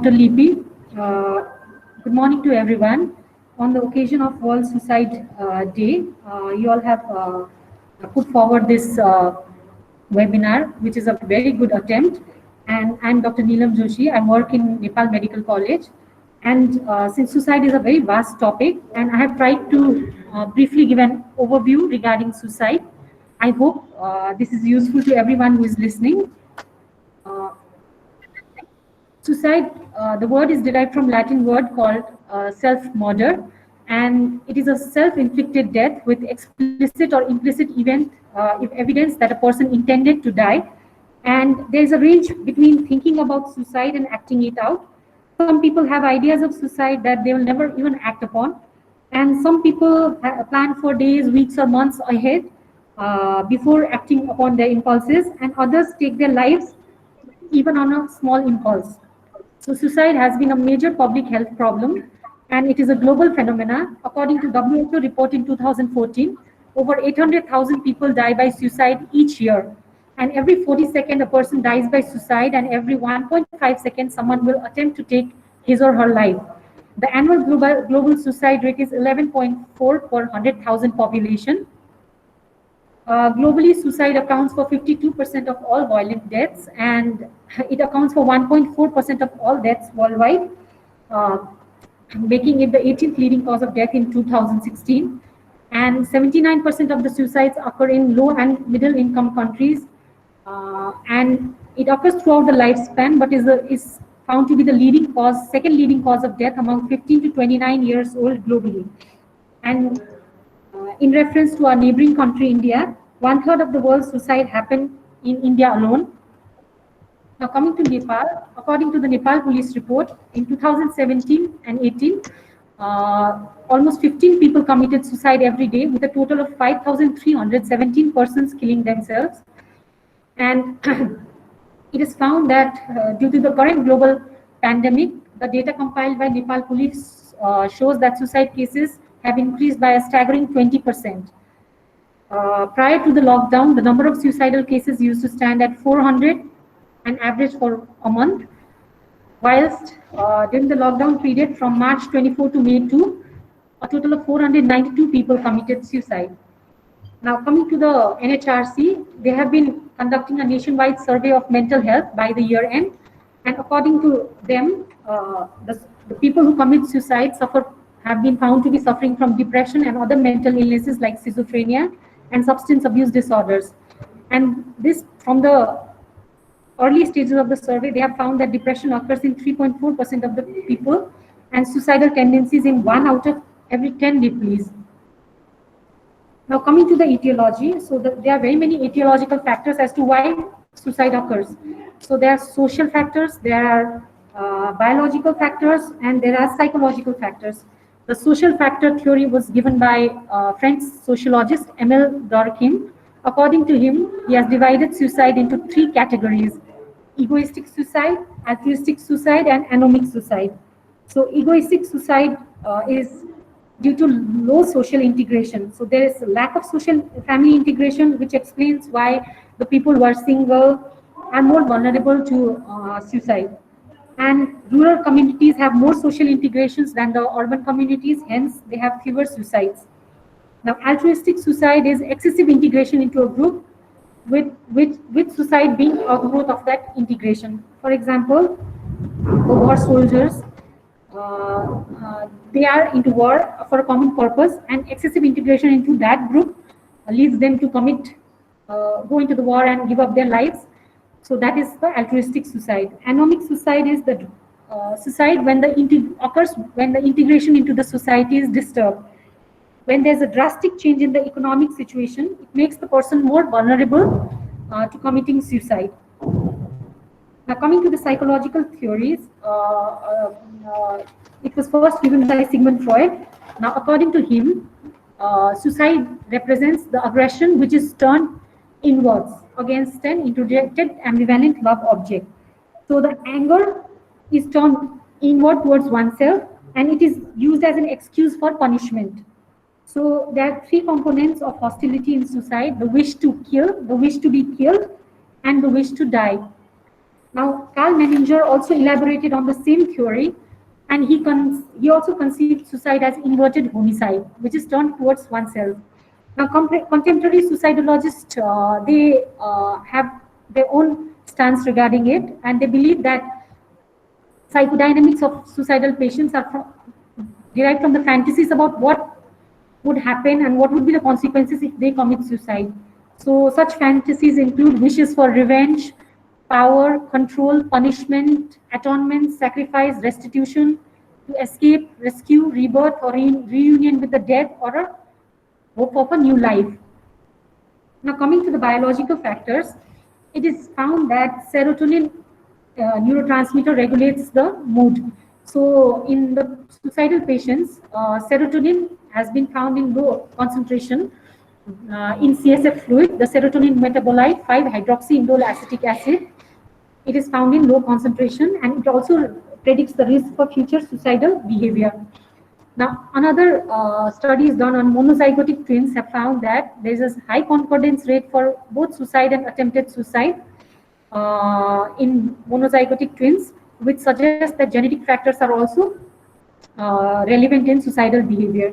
Dr. Lipi. Good morning to everyone. On the occasion of World Suicide Day, you all have put forward this webinar, which is a very good attempt. And I'm Dr. Neelam Joshi. I work in Nepal Medical College. And since suicide is a very vast topic, and I have tried to briefly give an overview regarding suicide, I hope this is useful to everyone who is listening. Suicide, the word is derived from Latin word called self-murder, and it is a self-inflicted death with explicit or implicit evidence that a person intended to die. And there is a range between thinking about suicide and acting it out. Some people have ideas of suicide that they will never even act upon, and some people plan for days, weeks, or months ahead before acting upon their impulses, and others take their lives even on a small impulse. So suicide has been a major public health problem, and it is a global phenomenon. According to WHO report in 2014, over 800,000 people die by suicide each year. And every 40 seconds, a person dies by suicide, and every 1.5 seconds, someone will attempt to take his or her life. The annual global suicide rate is 11.4 per 100,000 population. Globally, suicide accounts for 52% of all violent deaths, and it accounts for 1.4% of all deaths worldwide, making it the 18th leading cause of death in 2016. And 79% of the suicides occur in low and middle income countries, and it occurs throughout the lifespan, but is found to be the second leading cause of death among 15 to 29 years old globally. And in reference to our neighboring country, India, 1/3 of the world's suicide happened in India alone. Now, coming to Nepal, according to the Nepal police report, in 2017 and 18, almost 15 people committed suicide every day, with a total of 5,317 persons killing themselves. And it is found that due to the current global pandemic, the data compiled by Nepal police shows that suicide cases have increased by a staggering 20%. Prior to the lockdown, the number of suicidal cases used to stand at 400, an average for a month, whilst during the lockdown period from March 24 to May 2, a total of 492 people committed suicide. Now, coming to the NHRC, they have been conducting a nationwide survey of mental health by the year end, and according to them, the people who commit suicide have been found to be suffering from depression and other mental illnesses like schizophrenia and substance abuse disorders. And this, from the early stages of the survey, they have found that depression occurs in 3.4% of the people, and suicidal tendencies in 1 out of every 10 Nepalese. Now, coming to the etiology, so there are very many etiological factors as to why suicide occurs. So there are social factors, there are biological factors, and there are psychological factors. The social factor theory was given by French sociologist Emile Durkheim. According to him, he has divided suicide into 3 categories: egoistic suicide, altruistic suicide, and anomic suicide. So egoistic suicide is due to low social integration. So there is a lack of social family integration, which explains why the people who are single are more vulnerable to suicide. And rural communities have more social integrations than the urban communities, hence they have fewer suicides. Now, altruistic suicide is excessive integration into a group, with suicide being outgrowth of that integration. For example, the war soldiers, they are into war for a common purpose, and excessive integration into that group leads them to go into the war and give up their lives. So that is the altruistic suicide. Anomic suicide is the suicide occurs when the integration into the society is disturbed. When there's a drastic change in the economic situation, it makes the person more vulnerable to committing suicide. Now, coming to the psychological theories, it was first given by Sigmund Freud. Now, according to him, suicide represents the aggression which is turned inwards against an introjected ambivalent love object. So the anger is turned inward towards oneself, and it is used as an excuse for punishment. So there are 3 components of hostility in suicide: the wish to kill, the wish to be killed, and the wish to die. Now, Karl Menninger also elaborated on the same theory, and he also conceived suicide as inverted homicide, which is turned towards oneself. Now, contemporary suicidologists, they have their own stance regarding it, and they believe that psychodynamics of suicidal patients are derived from the fantasies about what would happen and what would be the consequences if they commit suicide. So such fantasies include wishes for revenge, power, control, punishment, atonement, sacrifice, restitution, to escape, rescue, rebirth, or reunion with the dead, or a hope of a new life. Now, coming to the biological factors, it is found that serotonin neurotransmitter regulates the mood. So, in the suicidal patients, serotonin has been found in low concentration in CSF fluid. The serotonin metabolite 5-hydroxyindole acetic acid. It is found in low concentration, and it also predicts the risk for future suicidal behavior. Now, another studies done on monozygotic twins have found that there is a high concordance rate for both suicide and attempted suicide in monozygotic twins, which suggests that genetic factors are also relevant in suicidal behavior.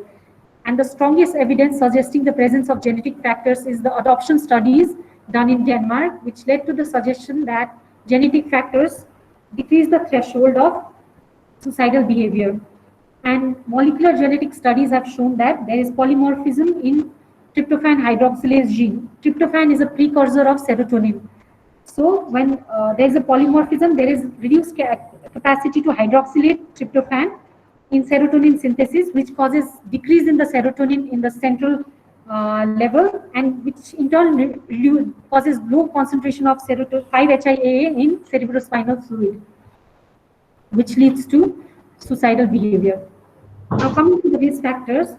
And the strongest evidence suggesting the presence of genetic factors is the adoption studies done in Denmark, which led to the suggestion that genetic factors decrease the threshold of suicidal behavior. And molecular genetic studies have shown that there is polymorphism in tryptophan hydroxylase gene. Tryptophan is a precursor of serotonin. So when there is a polymorphism, there is reduced capacity to hydroxylate tryptophan in serotonin synthesis, which causes decrease in the serotonin in the central level, and which in turn causes low concentration of 5-HIAA in cerebrospinal fluid, which leads to suicidal behavior. Now, coming to the risk factors,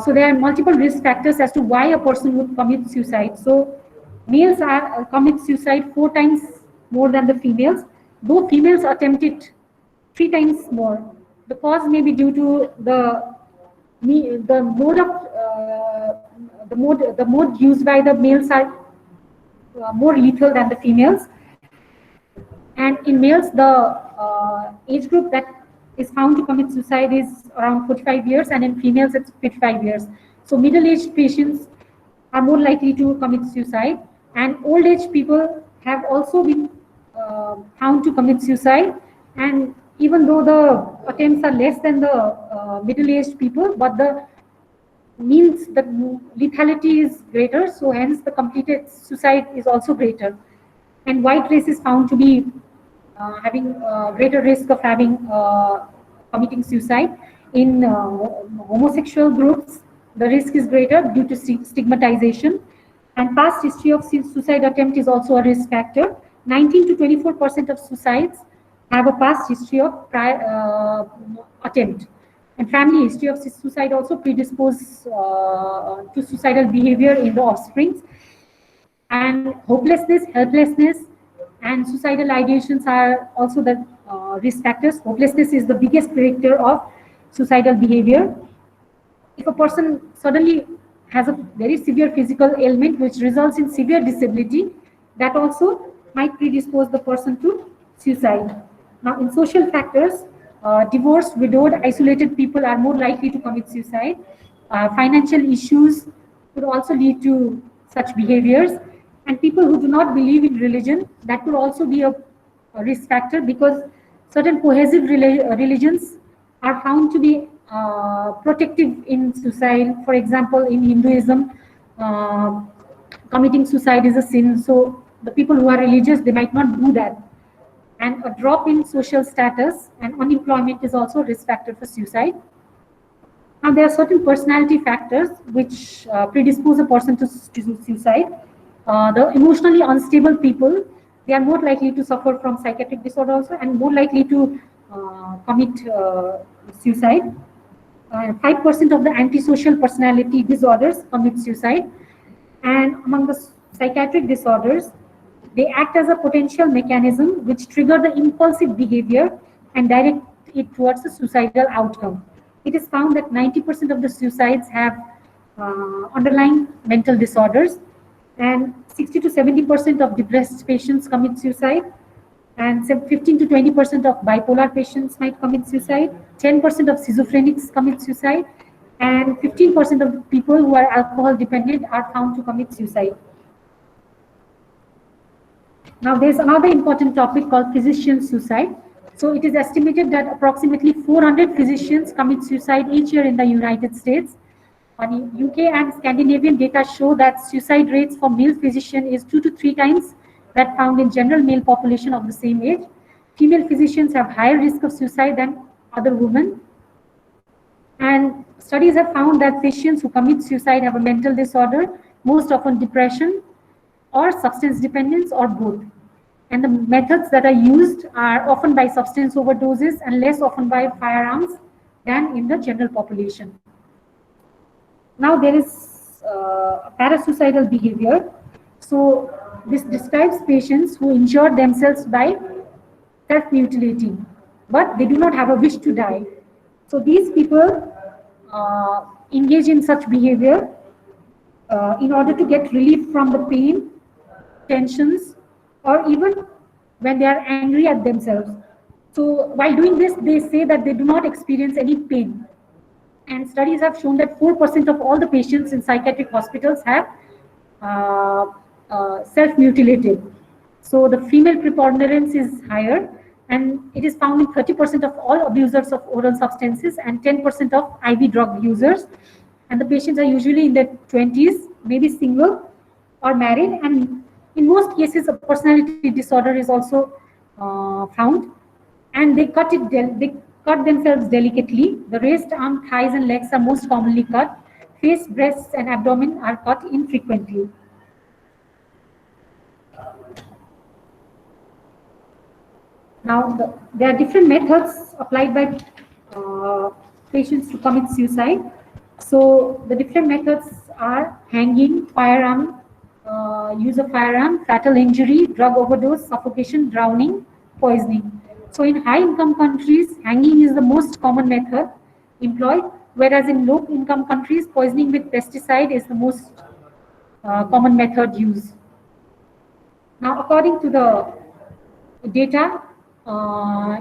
so there are multiple risk factors as to why a person would commit suicide. So males commit suicide 4 times more than the females, though females attempt it 3 times more. The cause may be due to the mode used by the males are more lethal than the females. And in males, the age group that is found to commit suicide is around 45 years, and in females it's 55 years. So middle-aged patients are more likely to commit suicide, and old-age people have also been found to commit suicide. And even though the attempts are less than the middle-aged people, but the means that lethality is greater, so hence the completed suicide is also greater. And white race is found to be having greater risk of having committing suicide. In homosexual groups, the risk is greater due to stigmatization, and past history of suicide attempt is also a risk factor. 19 to 24% of suicides have a past history of attempt, and family history of suicide also predispose to suicidal behavior in the offsprings. And hopelessness, helplessness, and suicidal ideations are also the risk factors. Hopelessness is the biggest predictor of suicidal behavior. If a person suddenly has a very severe physical ailment which results in severe disability, that also might predispose the person to suicide. Now, in social factors, divorced, widowed, isolated people are more likely to commit suicide. Financial issues could also lead to such behaviors. And people who do not believe in religion, that could also be a risk factor, because certain cohesive religions are found to be protective in suicide. For example, in Hinduism, committing suicide is a sin. So the people who are religious, they might not do that. And a drop in social status and unemployment is also a risk factor for suicide. Now, there are certain personality factors which predispose a person to suicide. The emotionally unstable people, they are more likely to suffer from psychiatric disorder also, and more likely to commit suicide. 5% of the antisocial personality disorders commit suicide. And among the psychiatric disorders, they act as a potential mechanism which trigger the impulsive behavior and direct it towards a suicidal outcome. It is found that 90% of the suicides have underlying mental disorders, and 60 to 70% of depressed patients commit suicide. And 15 to 20% of bipolar patients might commit suicide, 10% of schizophrenics commit suicide, and 15% of people who are alcohol dependent are found to commit suicide. Now, there's another important topic called physician suicide. So it is estimated that approximately 400 physicians commit suicide each year in the United States. UK and Scandinavian data show that suicide rates for male physician is 2 to 3 times that found in general male population of the same age. Female physicians have higher risk of suicide than other women. And studies have found that patients who commit suicide have a mental disorder, most often depression or substance dependence or both. And the methods that are used are often by substance overdoses and less often by firearms than in the general population. Now there is parasuicidal behavior. So this describes patients who injure themselves by self-mutilating, but they do not have a wish to die. So these people engage in such behavior in order to get relief from the pain, tensions, or even when they are angry at themselves. So while doing this, they say that they do not experience any pain. And studies have shown that 4% of all the patients in psychiatric hospitals have self-mutilated. So the female preponderance is higher, and it is found in 30% of all abusers of oral substances and 10% of IV drug users. And the patients are usually in their 20s, maybe single or married, and in most cases a personality disorder is also found. And they cut themselves delicately. The wrist, arm, thighs, and legs are most commonly cut. Face, breasts, and abdomen are cut infrequently. Now, there are different methods applied by patients to commit suicide. So the different methods are hanging, firearm, use of firearm, fatal injury, drug overdose, suffocation, drowning, poisoning. So in high-income countries, hanging is the most common method employed, whereas in low-income countries, poisoning with pesticide is the most common method used. Now, according to the data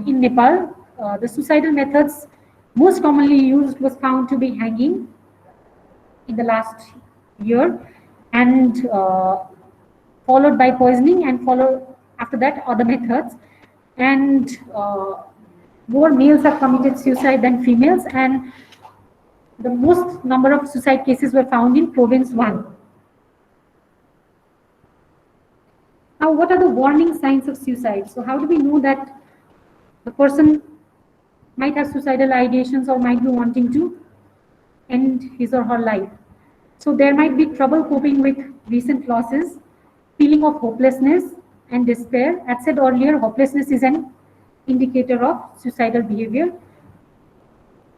in Nepal, the suicidal methods most commonly used was found to be hanging in the last year, and followed by poisoning, and followed after that other methods. And more males have committed suicide than females, and the most number of suicide cases were found in Province 1. Now, what are the warning signs of suicide? So how do we know that the person might have suicidal ideations or might be wanting to end his or her life? So there might be trouble coping with recent losses, feeling of hopelessness and despair. As said earlier, hopelessness is an indicator of suicidal behavior.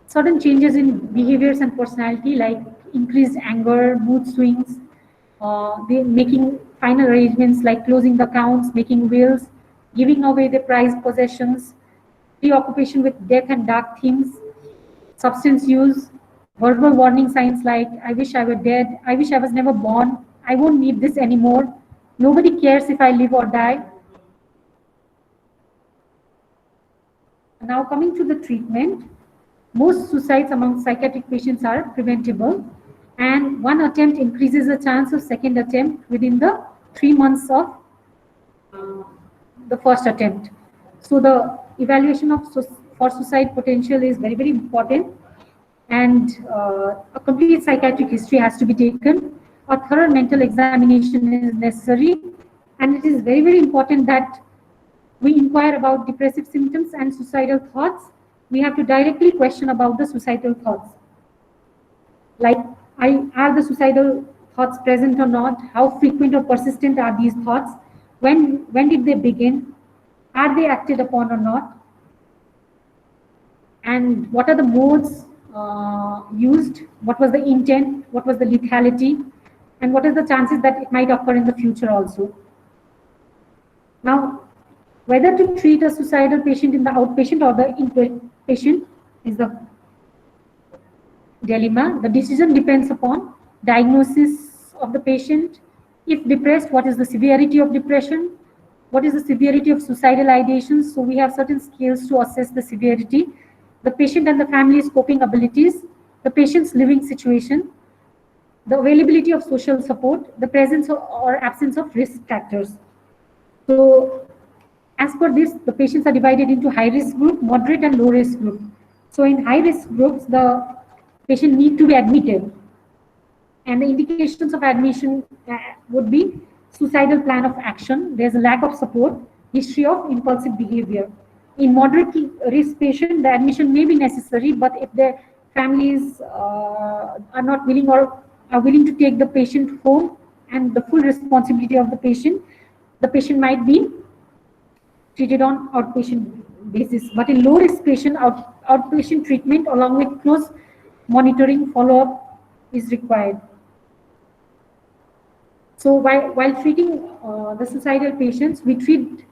Sudden changes in behaviors and personality, like increased anger, mood swings, they making final arrangements like closing the accounts, making wills, giving away their prized possessions, preoccupation with death and dark themes, substance use, verbal warning signs like I wish I were dead, I wish I was never born, I won't need this anymore, nobody cares if I live or die. Now coming to the treatment, most suicides among psychiatric patients are preventable, and one attempt increases the chance of second attempt within the 3 months of the first attempt. So the evaluation of for suicide potential is very, very important, and a complete psychiatric history has to be taken. A thorough mental examination is necessary, and it is very, very important that we inquire about depressive symptoms and suicidal thoughts. We have to directly question about the suicidal thoughts. Like, are the suicidal thoughts present or not? How frequent or persistent are these thoughts? When did they begin? Are they acted upon or not? And what are the modes used? What was the intent? What was the lethality? And what is the chances that it might occur in the future also? Now, whether to treat a suicidal patient in the outpatient or the inpatient is the dilemma. The decision depends upon diagnosis of the patient. If depressed, what is the severity of depression? What is the severity of suicidal ideation? So we have certain scales to assess the severity. The patient and the family's coping abilities, the patient's living situation, the availability of social support, the presence or absence of risk factors. So as per this, the patients are divided into high-risk group, moderate and low-risk group. So in high-risk groups, the patient need to be admitted. And the indications of admission would be suicidal plan of action. There's a lack of support, history of impulsive behavior. In moderate risk patient, the admission may be necessary, but if the families are not willing or are willing to take the patient home and the full responsibility of the patient might be treated on outpatient basis. But in low risk patient, outpatient treatment along with close monitoring follow-up is required. So while treating the suicidal patients, we treat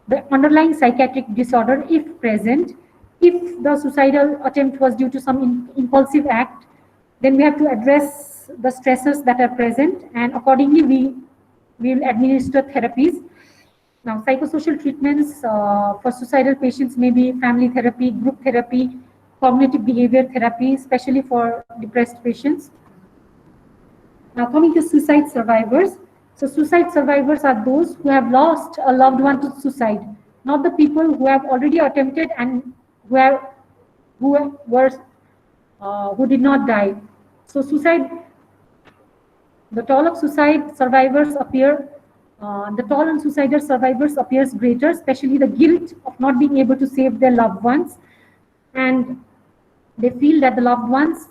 the underlying psychiatric disorder if present. If the suicidal attempt was due to some impulsive act, then we have to address the stresses that are present, and accordingly we will administer therapies. Now, psychosocial treatments for suicidal patients may be family therapy, group therapy, cognitive behavior therapy, especially for depressed patients. Now, coming to suicide survivors. So suicide survivors are those who have lost a loved one to suicide, not the people who have already attempted and who did not die. So suicide, the toll of suicide survivors appear, the toll on suicidal survivors appears greater, especially the guilt of not being able to save their loved ones, and they feel that the loved ones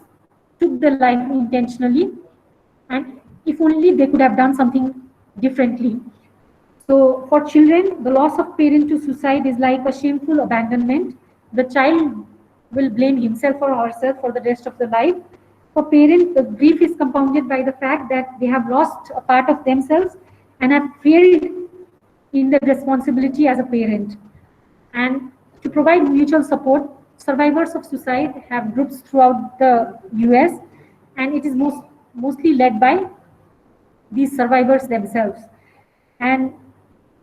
took their life intentionally, and if only they could have done something differently. So for children, the loss of parent to suicide is like a shameful abandonment. The child will blame himself or herself for the rest of the life. For parents, the grief is compounded by the fact that they have lost a part of themselves and have failed in their responsibility as a parent. And to provide mutual support, survivors of suicide have groups throughout the US, and it is mostly led by these survivors themselves. And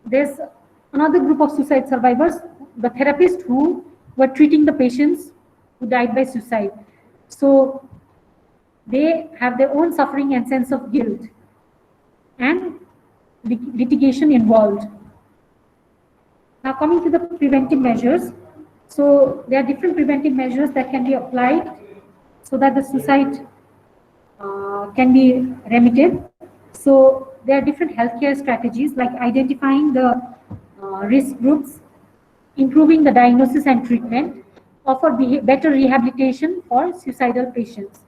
there's another group of suicide survivors, the therapists who were treating the patients who died by suicide. So they have their own suffering and sense of guilt and litigation involved. Now coming to the preventive measures. So there are different preventive measures that can be applied so that the suicide can be remitted. So there are different healthcare strategies like identifying the risk groups, improving the diagnosis and treatment, offer better rehabilitation for suicidal patients.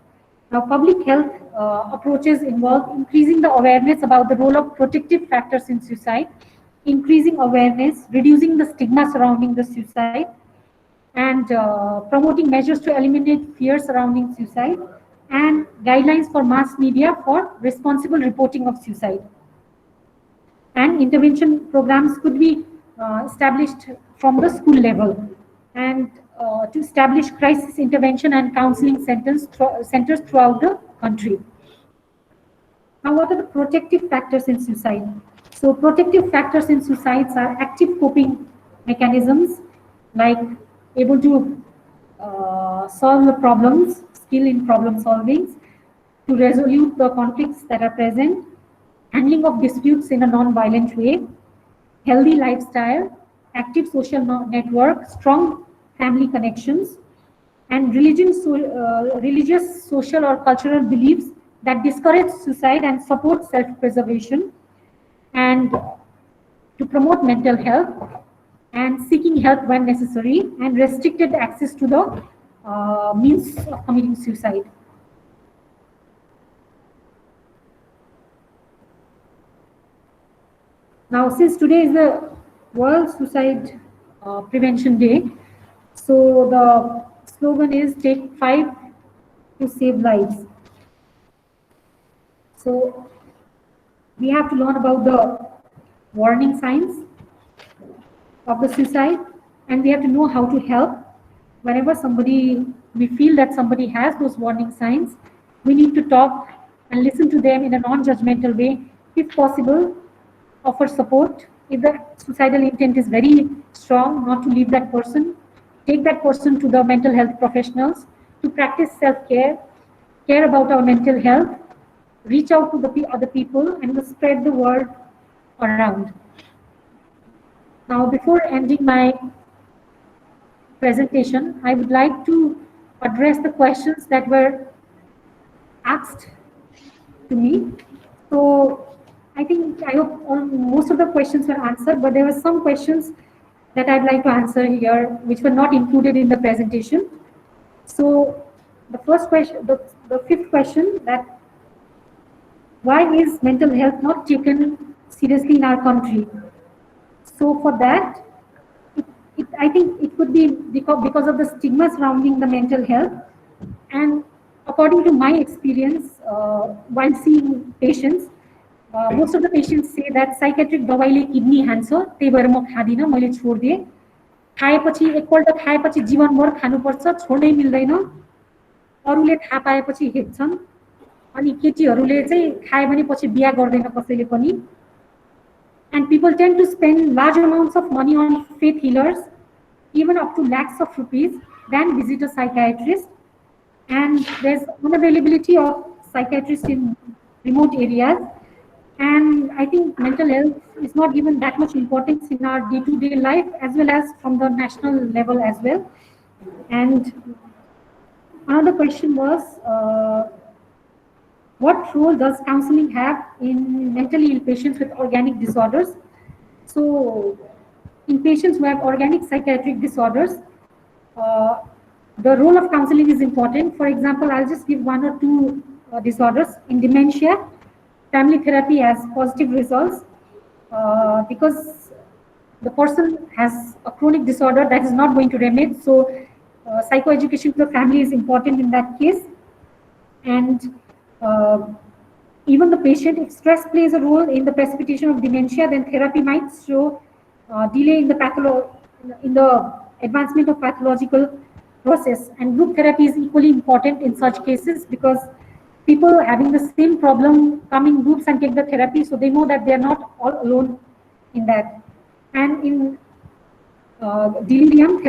Now, public health approaches involve increasing the awareness about the role of protective factors in suicide, increasing awareness, reducing the stigma surrounding the suicide, and promoting measures to eliminate fear surrounding suicide, and guidelines for mass media for responsible reporting of suicide. And intervention programs could be established from the school level, and to establish crisis intervention and counseling centers throughout the country. Now, what are the protective factors in suicide? So protective factors in suicides are active coping mechanisms, like able to solve the problems, skill in problem solving, to resolve the conflicts that are present, handling of disputes in a non-violent way, healthy lifestyle, active social network, strong family connections, and religious, social, or cultural beliefs that discourage suicide and support self-preservation, and to promote mental health and seeking help when necessary, and restricted access to the means of committing suicide. Now, since today is the World Suicide Prevention Day, so the slogan is "Take 5 to Save Lives." So we have to learn about the warning signs of the suicide, and we have to know how to help. Whenever we feel that somebody has those warning signs, we need to talk and listen to them in a non-judgmental way. If possible, offer support if the suicidal intent is very strong, not to leave that person, take that person to the mental health professionals to practice self-care, care about our mental health, reach out to the other people, and spread the word around. Now, before ending my presentation, I would like to address the questions that were asked to me. So I hope most of the questions were answered, but there were some questions that I'd like to answer here, which were not included in the presentation. So the first question, the fifth question, that why is mental health not taken seriously in our country? So for that, I think it could be because of the stigma surrounding the mental health. And according to my experience, while seeing patients, most of the patients say that psychiatric दबाईले kidney हान्छ, त्यही भएर म खादिनँ, मैले छोडिदिएँ, खाएपछि एकपल्ट खाएपछि जीवनभर खानुपर्छ, छोड्नै मिल्दैन, अरूले थाहा पाएपछि हेप्छन्, अनि केटीहरूले चाहिँ खाए भने पछि बिहा गर्दैन कसैले पनि. And people tend to spend large amounts of money on faith healers, even up to lakhs of rupees, than visit a psychiatrist. And there's unavailability of psychiatrists in remote areas. And I think mental health is not given that much importance in our day-to-day life, as well as from the national level as well. And another question was, what role does counseling have in mentally ill patients with organic disorders? So in patients who have organic psychiatric disorders, the role of counseling is important. For example, I'll just give one or two disorders. In dementia, family therapy has positive results because the person has a chronic disorder that is not going to remit. So psychoeducation to the family is important in that case. And even the patient, if stress plays a role in the precipitation of dementia, then therapy might show delay in the advancement of pathological process. And group therapy is equally important in such cases because people having the same problem come in groups and take the therapy, so they know that they are not all alone in that. And in delirium,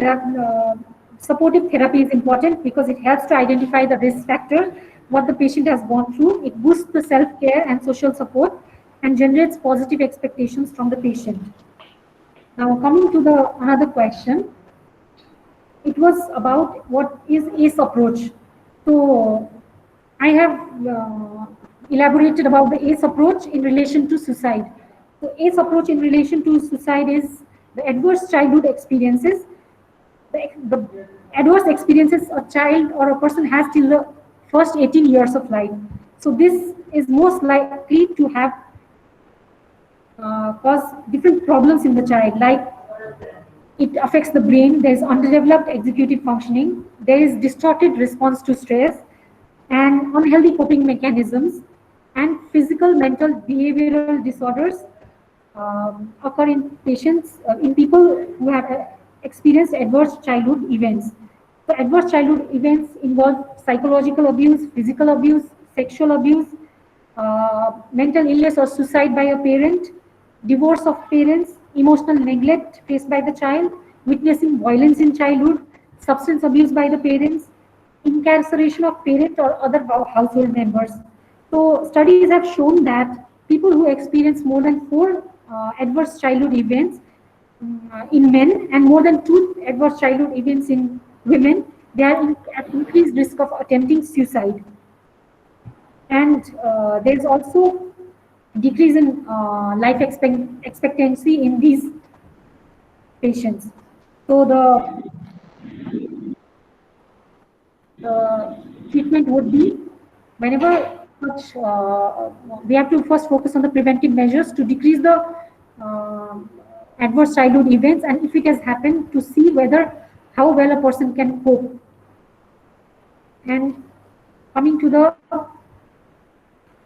supportive therapy is important because it helps to identify the risk factor, what the patient has gone through. It boosts the self-care and social support and generates positive expectations from the patient. Now coming to the another question, it was about what is ACE approach. So I have elaborated about the ACE approach in relation to suicide. So ACE approach in relation to suicide is the adverse childhood experiences. The adverse experiences a child or a person has till the first 18 years of life. So this is most likely to have cause different problems in the child, like it affects the brain, there is underdeveloped executive functioning, there is distorted response to stress, and unhealthy coping mechanisms, and physical, mental, behavioral disorders occur in patients, in people who have experienced adverse childhood events. So adverse childhood events involve psychological abuse, physical abuse, sexual abuse, mental illness or suicide by a parent, divorce of parents, emotional neglect faced by the child, witnessing violence in childhood, substance abuse by the parents, incarceration of parent or other household members. So studies have shown that people who experience more than 4 adverse childhood events in men and more than 2 adverse childhood events in women, they are at increased risk of attempting suicide. And there is also decrease in life expectancy in these patients. So the treatment would be, whenever such, we have to first focus on the preventive measures to decrease the adverse childhood events, and if it has happened, to see how well a person can cope. And coming to the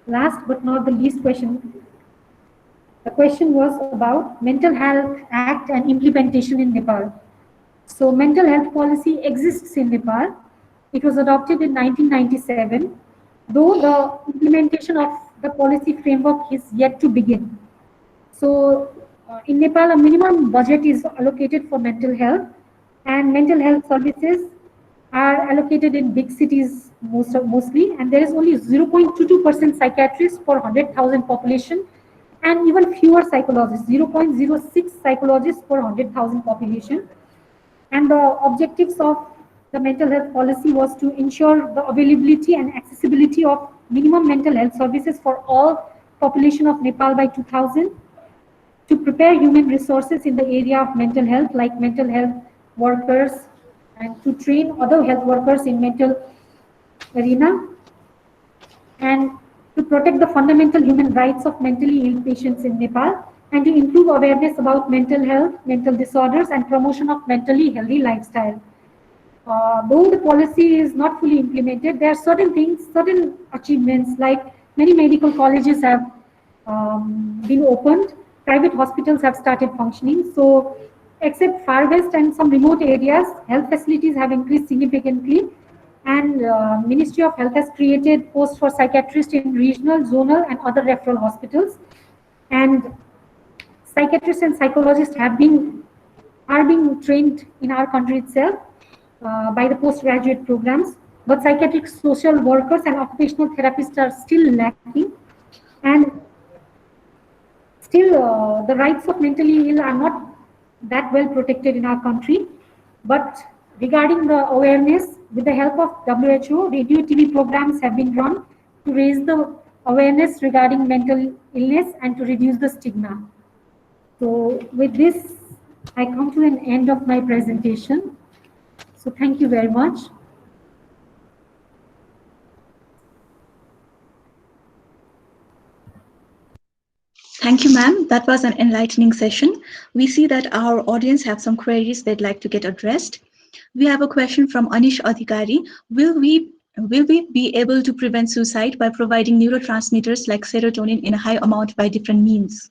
last but not the least question, the question was about Mental Health Act and implementation in Nepal. So mental health policy exists in Nepal. It was adopted in 1997, though the implementation of the policy framework is yet to begin. So in Nepal, a minimum budget is allocated for mental health, and mental health services are allocated in big cities mostly, and there is only 0.22% psychiatrists per 100,000 population, and even fewer psychologists, 0.06 psychologists per 100,000 population. And the objectives of the mental health policy was to ensure the availability and accessibility of minimum mental health services for all population of Nepal by 2000, to prepare human resources in the area of mental health, like mental health workers, and to train other health workers in mental arena, and to protect the fundamental human rights of mentally ill patients in Nepal, and to improve awareness about mental health, mental disorders, and promotion of mentally healthy lifestyle. Though the policy is not fully implemented, there are certain things, certain achievements, like many medical colleges have been opened, private hospitals have started functioning. So, except far west and some remote areas, health facilities have increased significantly, and Ministry of Health has created posts for psychiatrists in regional, zonal, and other referral hospitals. And psychiatrists and psychologists are being trained in our country itself by the postgraduate programs, but psychiatric social workers and occupational therapists are still lacking, and still the rights of mentally ill are not that well protected in our country. But regarding the awareness, with the help of WHO, radio TV programs have been run to raise the awareness regarding mental illness and to reduce the stigma. So with this, I come to an end of my presentation. So thank you very much. Thank you, ma'am. That was an enlightening session. We see that our audience have some queries they'd like to get addressed. We have a question from Anish Adhikari. Will we be able to prevent suicide by providing neurotransmitters like serotonin in a high amount by different means?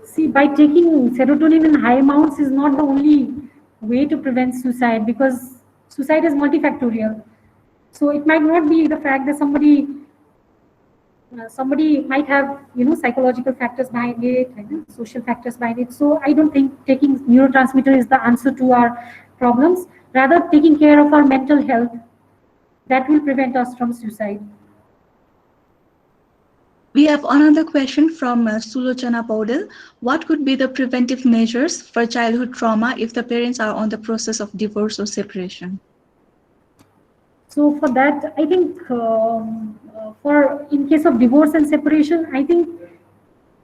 See, by taking serotonin in high amounts is not the only way to prevent suicide, because suicide is multifactorial. So it might not be the fact that somebody might have psychological factors behind it, social factors behind it. So I don't think taking neurotransmitter is the answer to our problems. Rather, taking care of our mental health, that will prevent us from suicide. We have another question from Sulochana Paudel. What could be the preventive measures for childhood trauma if the parents are on the process of divorce or separation? So for that, I think for in case of divorce and separation, I think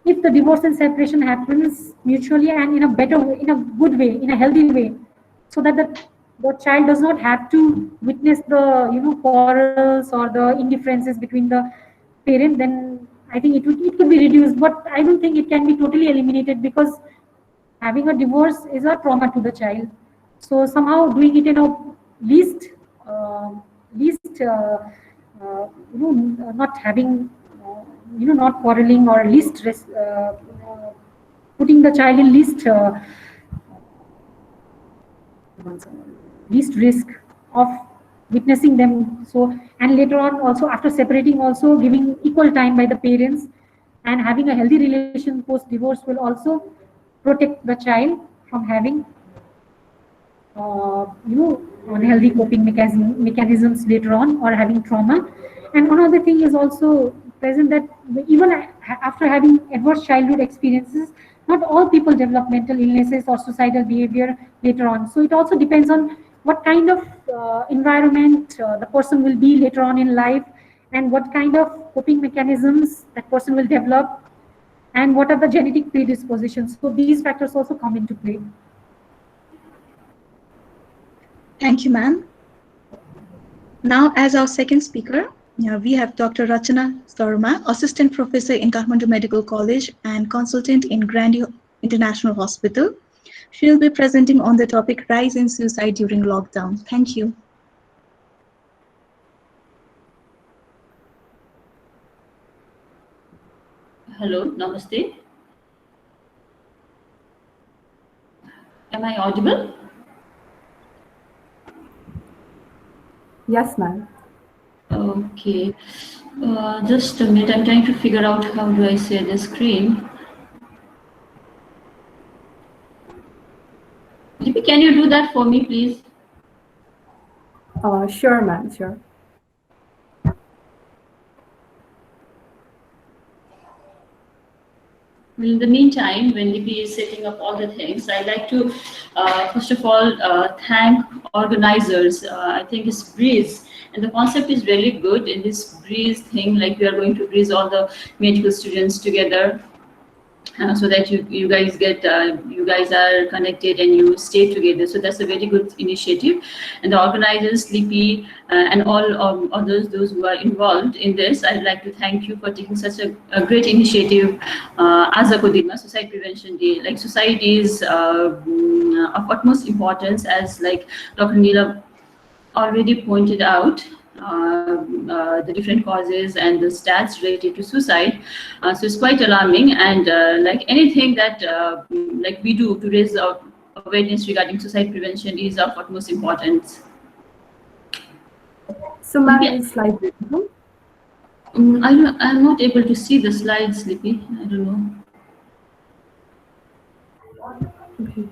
if the divorce and separation happens mutually and in a better way, in a good way, in a healthy way, so that the child does not have to witness the quarrels or the indifferences between the parent, then I think it could be reduced. But I don't think it can be totally eliminated, because having a divorce is a trauma to the child. So somehow doing it in a least not having not quarreling, or least putting the child in least risk of witnessing them. So, and later on also, after separating, also giving equal time by the parents, and having a healthy relation post divorce will also protect the child from having unhealthy coping mechanisms later on, or having trauma. And another thing is also present, that even after having adverse childhood experiences, not all people develop mental illnesses or suicidal behavior later on. So it also depends on what kind of environment the person will be later on in life, and what kind of coping mechanisms that person will develop, and what are the genetic predispositions. So these factors also come into play. Thank you, ma'am. Now, as our second speaker, we have Dr. Rachana Sarma, Assistant Professor in Kathmandu Medical College and Consultant in Grandi International Hospital. She will be presenting on the topic Rise in Suicide During Lockdown. Thank you. Hello, namaste. Am I audible? Yes, ma'am. Okay. Just a minute. I'm trying to figure out how do I share the screen. Lippy, can you do that for me, please? Sure, ma'am, sure. In the meantime, when Lippy is setting up all the things, I'd like to, first of all, thank organizers. I think it's Breeze. And the concept is really good in this Breeze thing, like we are going to breeze all the medical students together. So that you guys are connected and you stay together. So that's a very good initiative, and the organizers, Lippy, and all others, those who are involved in this, I'd like to thank you for taking such a great initiative. As a Kodima Suicide Prevention Day, like suicide is of utmost importance, as like Dr. Neela already pointed out. The different causes and the stats related to suicide, so it's quite alarming. And like anything that like we do to raise awareness regarding suicide prevention is of utmost importance. So, ma'am, Yeah. is slide visible? I'm not able to see the slides, Lippy. I don't know. Okay.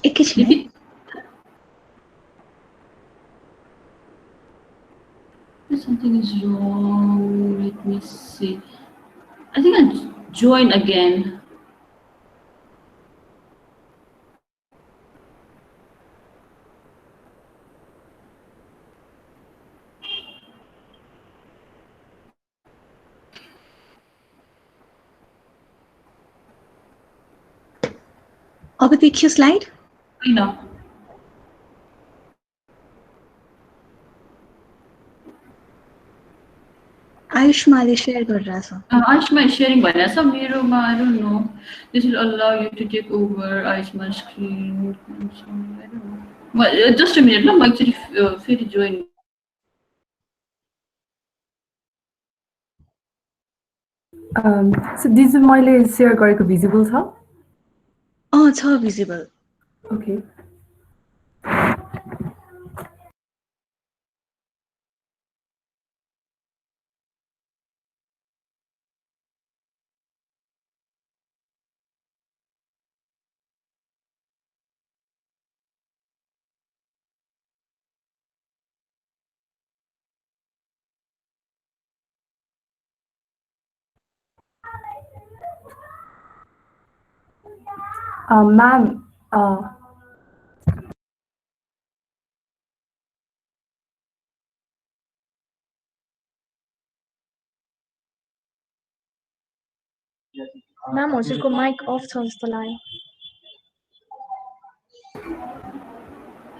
एकैछिन है। Lippy, something is wrong. Let me see. I think I'll join again. अब देखियो slide. I know. आयुष्माले share गरिरहेछ। Aishma is sharing by Nasa Miroma, I don't know. This will allow you to take over Aishma's screen. I don't know. Well, just a minute, no, I'm actually free to join. So this is मैले share गरेको visible छ? छ visible. Okay. Ma'am, ma'am हजुरको mic of छ जस्तो लाग्यो।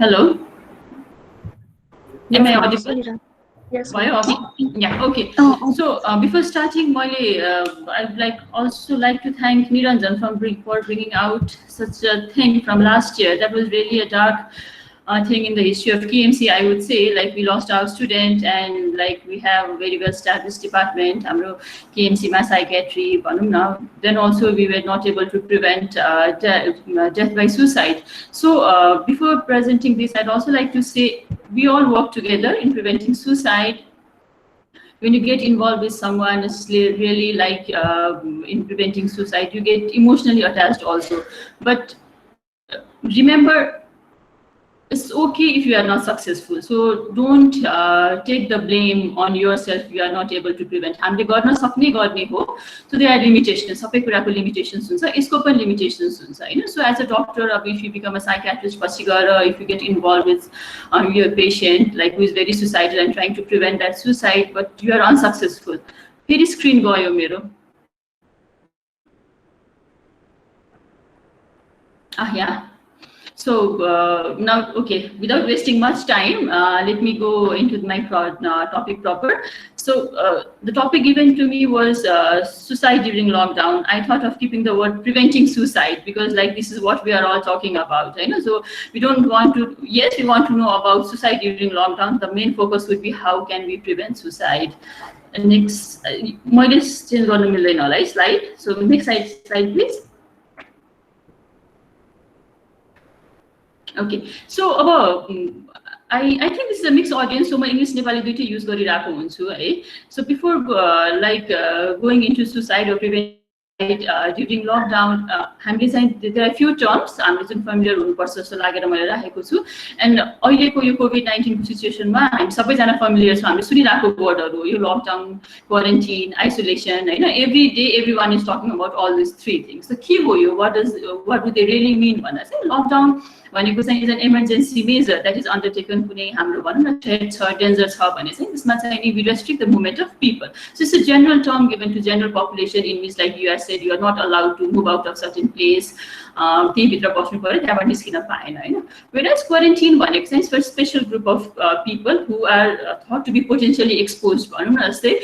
Hello? Am I audible? सुनिरहेको। Yes, Why ma'am. Yeah, okay. Oh. So before starting, I'd like to thank Niranjan for bringing out such a thing from last year. That was really a dark thing in the history of KMC, I would say. Like we lost our student, and like we have a very well established department, KMC ma psychiatry, now. Then also we were not able to prevent death by suicide. So before presenting this, I'd also like to say we all work together in preventing suicide. When you get involved with someone, it's really like in preventing suicide, you get emotionally attached also. But remember, it's okay if you are not successful. So don't take the blame on yourself if you are not able to prevent. हामीले गर्न सक्ने गर्ने हो. So there are limitations. सबै कुराको limitations हुन्छ. यसको पनि limitations हुन्छ हैन. So as a doctor, if you become a psychiatrist, पछि गएर if you get involved with your patient like who is very suicidal and trying to prevent that suicide, but you are unsuccessful. फेरि screen गयो मेरो. Yeah. So now, okay, without wasting much time, let me go into my topic proper. So the topic given to me was suicide during lockdown. I thought of keeping the word preventing suicide because like this is what we are all talking about. So we don't want to, yes, we want to know about suicide during lockdown. The main focus would be how can we prevent suicide. Next, मैले change गर्नु मिल्दैन होला है slide. So next slide please. Okay, so I think this is a mixed audience, so my English Nepali दुईटै use गरिरहेको हुन्छु है. So before going into suicide or prevention during lockdown, हामीले चाहिँ there are few terms हामीले जुन familiar हुनुपर्छ जस्तो लागेर मैले राखेको छु. And अहिलेको यो COVID-19 को सिचुएसनमा हामी सबैजना familiar छौँ, हामीले सुनिरहेको वर्डहरु यो lockdown, quarantine, isolation Hahn. Every day everyone is talking about all these three things. So के हो यो, what do they really mean भन्दा चाहिँ lockdown भनेको चाहिँ is an emergency measure that is undertaken कुनै हाम्रो भनौं न threat छ, danger छ भने चाहिँ त्यसमा चाहिँ we restrict the movement of people. So it's a general term given to general population in which like you said you are not allowed to move out of certain place. त्यही भित्र बस्नु पर्यो, त्यहाँबाट निस्किन पाएन हैन. Whereas quarantine भनेको चाहिँ for special group of people who are thought to be potentially exposed भनौं न जस्तै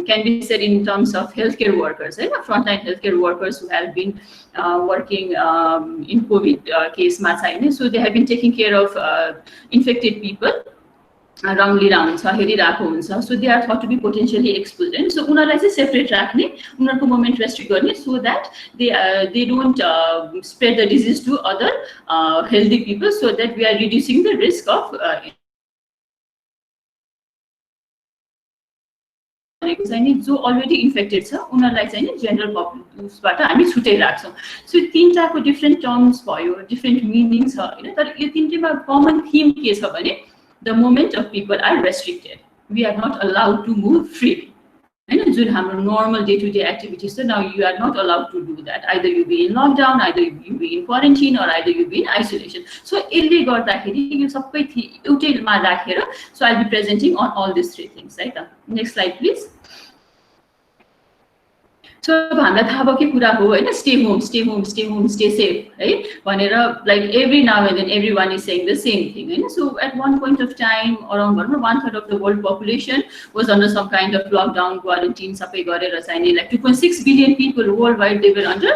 can be said in terms of healthcare workers, frontline healthcare workers who have been working in COVID case ma chaine. So they have been taking care of infected people around हेरिरहेको हुन्छ. So they are thought to be potentially exposed, and so उनीहरुलाई चाहिँ separate राख्ने, उनीहरुको movement restrict गर्ने so that they don't spread the disease to other healthy people, so that we are reducing the risk of जो already infected छ उनीहरुलाई चाहिँ नि जनरल पपुलेसनबाट हामी छुट्टै राख्छौं. सो तीनटाको डिफरेंट टर्म्स भयो, डिफरेंट मिनिङ छ हैन. तर यो तीनटैमा कमन थीम के छ भने the movement of people are restricted. We are not allowed to move freely. And जुन हाम्रो normal day-to-day activities, so now you are not allowed to do that. Either you be in lockdown, either you be in quarantine, or either you be in isolation. So यसले गर्दाखेरि यो सबै एउटैमा राखेर, so I'll be presenting on all these three things, right? Next slide please. So हामीलाई थाहा भयो के कुरा हो हैन, stay home, stay home, stay home, stay safe है भनेर like every now and then everyone is saying the same thing Hahn. So at one point of time around 1/3 of the world population was under some kind of lockdown, quarantine सबै गरेर चाहिँ like 2.6 billion people worldwide they were under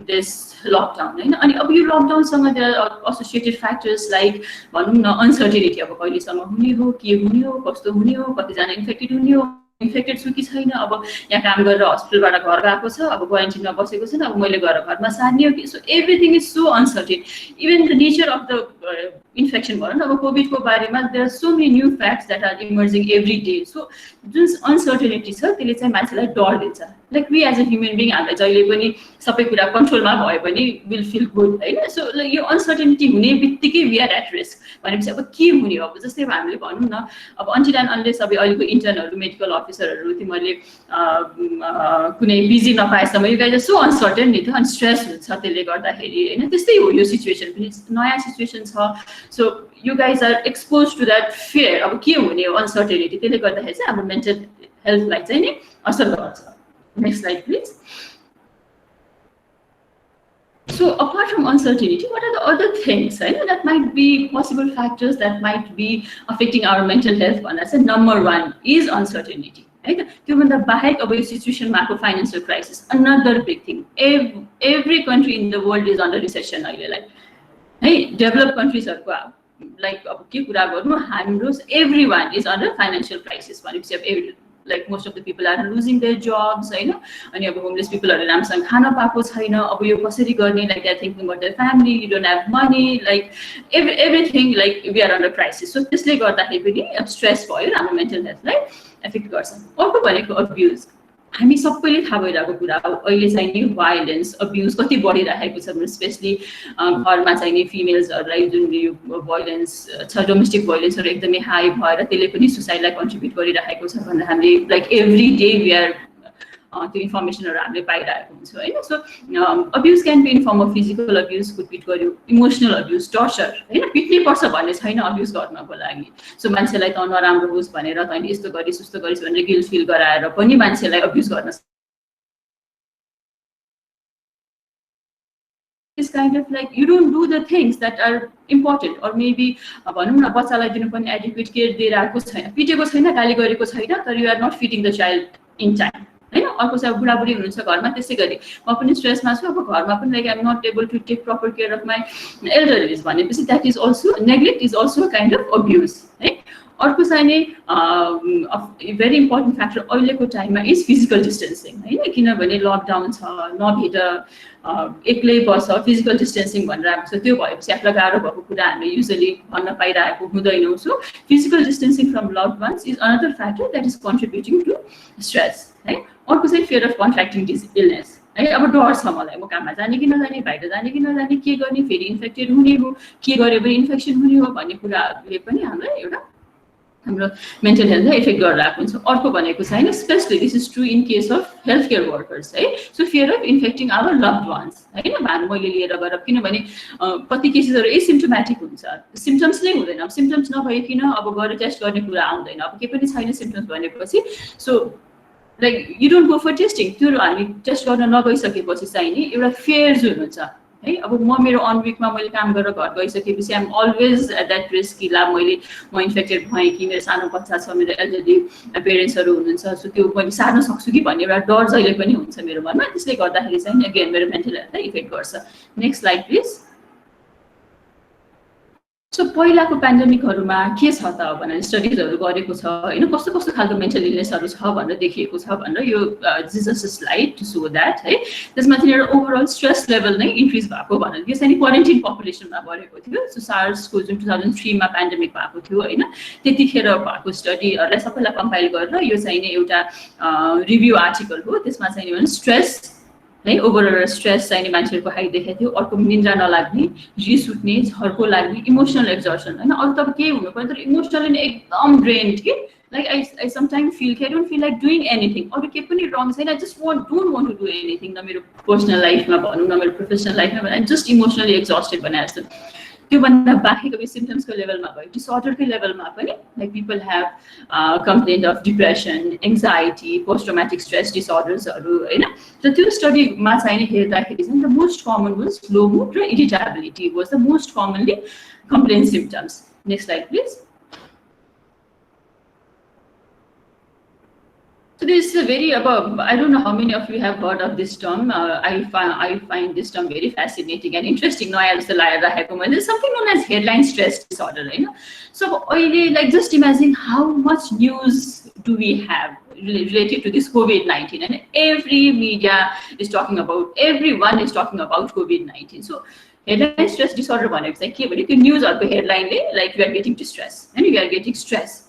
this lockdown हैन. अनि अब यो lockdown सँग there are associated factors like भनौं न uncertainty, अब कहिलेसम्म हुने हो, के हुने हो, कस्तो हुने हो, कति जना इन्फेक्टेड हुने हो, इन्फेक्टेड छु कि छैन, अब यहाँ काम गरेर हस्पिटलबाट घर गएको छ, अब क्वारेन्टिनमा बसेको छ, अब मैले गएर घरमा सार्ने हो कि. So everything is so uncertain. Even the nature of the infection भनौँ न, अब कोभिडको बारेमा there are so many new facts that are emerging every day. So जुन अनसर्टेनिटी छ त्यसले चाहिँ मान्छेलाई डर दिन्छ. Like we as a human being हामीलाई जहिले पनि सबै कुरा कन्ट्रोलमा भयो भने विल फिल गुड हैन. सो यो अनसर्टेनिटी हुने बित्तिकै वी आर एट रिस्क भनेपछि अब के हुने हो. अब जस्तै अब हामीले भनौँ न, अब अनटिल एन्ड अनलेस अब अहिलेको इन्टर्नहरू, मेडिकल अफिसरहरू तिमीहरूले कुनै बिजी नपाएसम्म यो गाइज सो अनसर्टेन नि त, अनि स्ट्रेस हुन्छ त्यसले गर्दाखेरि हैन. त्यस्तै हो यो सिचुएसन पनि, नयाँ सिचुएसन छ. So you guys are expose to that fear. अब के हुने हो अनसर्टेनिटी, त्यसले गर्दाखेरि चाहिँ हाम्रो मेन्टल हेल्थलाई चाहिँ नि असर गर्छ. Next slide please. So apart from uncertainty, what are the other things that might be possible factors that might be affecting our mental health? And I said number one is uncertainty. Right? Given the back of a situation, macro financial crisis, another big thing. Every country in the world is under recession. Hey, developed countries are like everyone is under financial crisis. Like most of the people are losing their jobs, and homeless people are राम्रोसँग खान पाएको छैन. अब यो कसरी गर्ने, like they're thinking about their family, you don't have money, like everything, like we are under crisis. So त्यसले गर्दाखेरि पनि अब स्ट्रेस भयो, हाम्रो मेन्टल हेल्थलाई एफेक्ट गर्छ. अर्को भनेको अब्युज. हामी सबैले थाहा भइरहेको कुरा हो अहिले चाहिँ नि भाइलेन्स, अब्युज कति बढिरहेको छ. स्पेशली घरमा चाहिँ नि फिमेल्सहरूलाई जुन यो भाइलेन्स छ, डोमेस्टिक भाइलेन्सहरू एकदमै हाई भएर त्यसले पनि सुसाइडलाई कन्ट्रिब्युट गरिरहेको छ भनेर हामीले like every day we are त्यो इन्फर्मेसनहरू हामीले पाइरहेको हुन्छौँ हैन. So abuse can be in form of physical abuse, पिट गर्यो, इमोसनल अब्युज, टर्चर हैन. पिट्नै पर्छ भन्ने छैन अब्युज गर्नको लागि. सो मान्छेलाई त नराम्रो होस् भनेर तैँले यस्तो गरिस् उस्तो गरिस् भनेर गिल्ट फिल गराएर पनि मान्छेलाई अब्युज गर्न is kind of like you don't do the things that are important, or maybe भनौँ न बच्चालाई दिनुपर्ने एडिक्वेट केयर दिइरहेको छैन, पिटेको छैन, गाली गरेको छैन, तर you are not feeding the child in time हैन। अर्को चाहिँ अब बुढाबुढी हुनुहुन्छ घरमा, त्यसै गरी म पनि स्ट्रेसमा छु, अब घरमा पनि like I am not able to take proper care of my elderlies भनेपछि that is also neglect is also a kind of abuse है। अर्को चाहिँ नि भेरी इम्पोर्टेन्ट फ्याक्टर अहिलेको टाइममा इज फिजिकल डिस्टेन्सिङ होइन, किनभने लकडाउन छ, नभेट एक्लै बस, फिजिकल डिस्टेन्सिङ भनेर आएको छ, त्यो भएपछि आफूलाई गाह्रो भएको कुरा हामीले युजली भन्न पाइरहेको हुँदैनौँ। So physical distancing from love ones is another factor that is contributing to stress है। अर्को चाहिँ फियर अफ कन्ट्र्याक्टिङ इलनेस है। अब डर छ मलाई, म काममा जाने कि नजाने, बाहिर जाने कि नजाने, के गर्ने, फेरि इन्फेक्टेड हुने हो, के गऱ्यो भने इन्फेक्सन हुने हो भन्ने कुराहरूले पनि हामीलाई एउटा हाम्रो मेन्टल हेल्थलाई इफेक्ट गरिरहेको हुन्छ। अर्को भनेको चाहिँ होइन, especially this is true in case of health care workers है। So fear of infecting our loved ones होइन, मैले लिएर गएर, किनभने कति केसेसहरू एसिम्टोमेटिक हुन्छ, सिम्टम्स नै हुँदैन, सिम्टम्स नभइकन अब गएर टेस्ट गर्ने कुरा आउँदैन, अब केही पनि छैन सिम्टम्स भनेपछि। So like you don't go for testing, त्यो हामी टेस्ट गर्न नगइसकेपछि चाहिँ नि एउटा फेयर जुन हुन्छ है। अब म मेरो 1 विकमा मैले काम गरेर घर गइसकेपछि I'm always at that risk कि ला म इन्फेक्टेड भएँ कि मेरो सानो बच्चा छ, मेरो एल्डरली पेरेन्ट्सहरू हुनुहुन्छ, सो त्यो मैले सार्न सक्छु कि भन्ने एउटा डर जहिले पनि हुन्छ मेरो मनमा। त्यसले गर्दाखेरि चाहिँ अगेन मेरो मेन्टल हेल्थलाई इफेक्ट गर्छ। Next slide please. सो पहिलाको पेन्डेमिकहरूमा के छ त भनेर स्टडिजहरू गरेको छ होइन, कस्तो कस्तो खालको मेन्टल इलनेसहरू छ भनेर देखिएको छ भनेर, यो just slide to show that है। त्यसमा चाहिँ एउटा ओभरअल स्ट्रेस लेभल नै इन्क्रिज भएको भनेर, यो चाहिँ क्वारेन्टिन पपुलेसनमा गरेको थियो। सो सार्सको जुन 2003मा पेन्डेमिक भएको थियो होइन, त्यतिखेर भएको स्टडीहरूलाई सबैलाई कम्पाइल गरेर यो चाहिँ नि एउटा रिभ्यू आर्टिकल हो। त्यसमा चाहिँ स्ट्रेस है, ओभरअल स्ट्रेस चाहिँ नि मान्छेहरूको हाई देखेको थियो। अर्को निन्द्रा नलाग्ने, रिस उठ्ने, झर्को लाग्ने, इमोसनल एक्जर्सन होइन। अरू त अब केही हुनु पर्यो, तर इमोसनली नै एकदम ड्रेन्ड कि लाइक आई समटाइम फिल कि I don't feel like doing anything, अरू केही पनि रङ छैन, I just don't want to do anything, न मेरो पर्सनल लाइफमा भनौँ न मेरो प्रोफेसनल लाइफमा भनौँ, आई जस्ट इमोसनली एक्जस्टेड भने जस्तो। त्योभन्दा बाहेक सिम्टम्सको लेभलमा भयो, डिसअर्डरकै लेभलमा पनि like people have complaint of depression, anxiety, post traumatic stress डिसअर्डर्सहरू होइन। र त्यो स्टडीमा चाहिँ हेर्दाखेरि चाहिँ the most common was low mood र irritability was the most commonly complain symptoms. Next slide please. So this is a very, I don't know how many of you have heard of this term. I find this term very fascinating and interesting. Now, there's something known as headline stress disorder. Right? So, like, just imagine how much news do we have related to this COVID-19, and every media is talking about, everyone is talking about COVID-19. So, headline stress disorder भनेको चाहिँ के भने त्यो न्युजहरुको हेडलाइनले like you are getting distress and you are getting stress.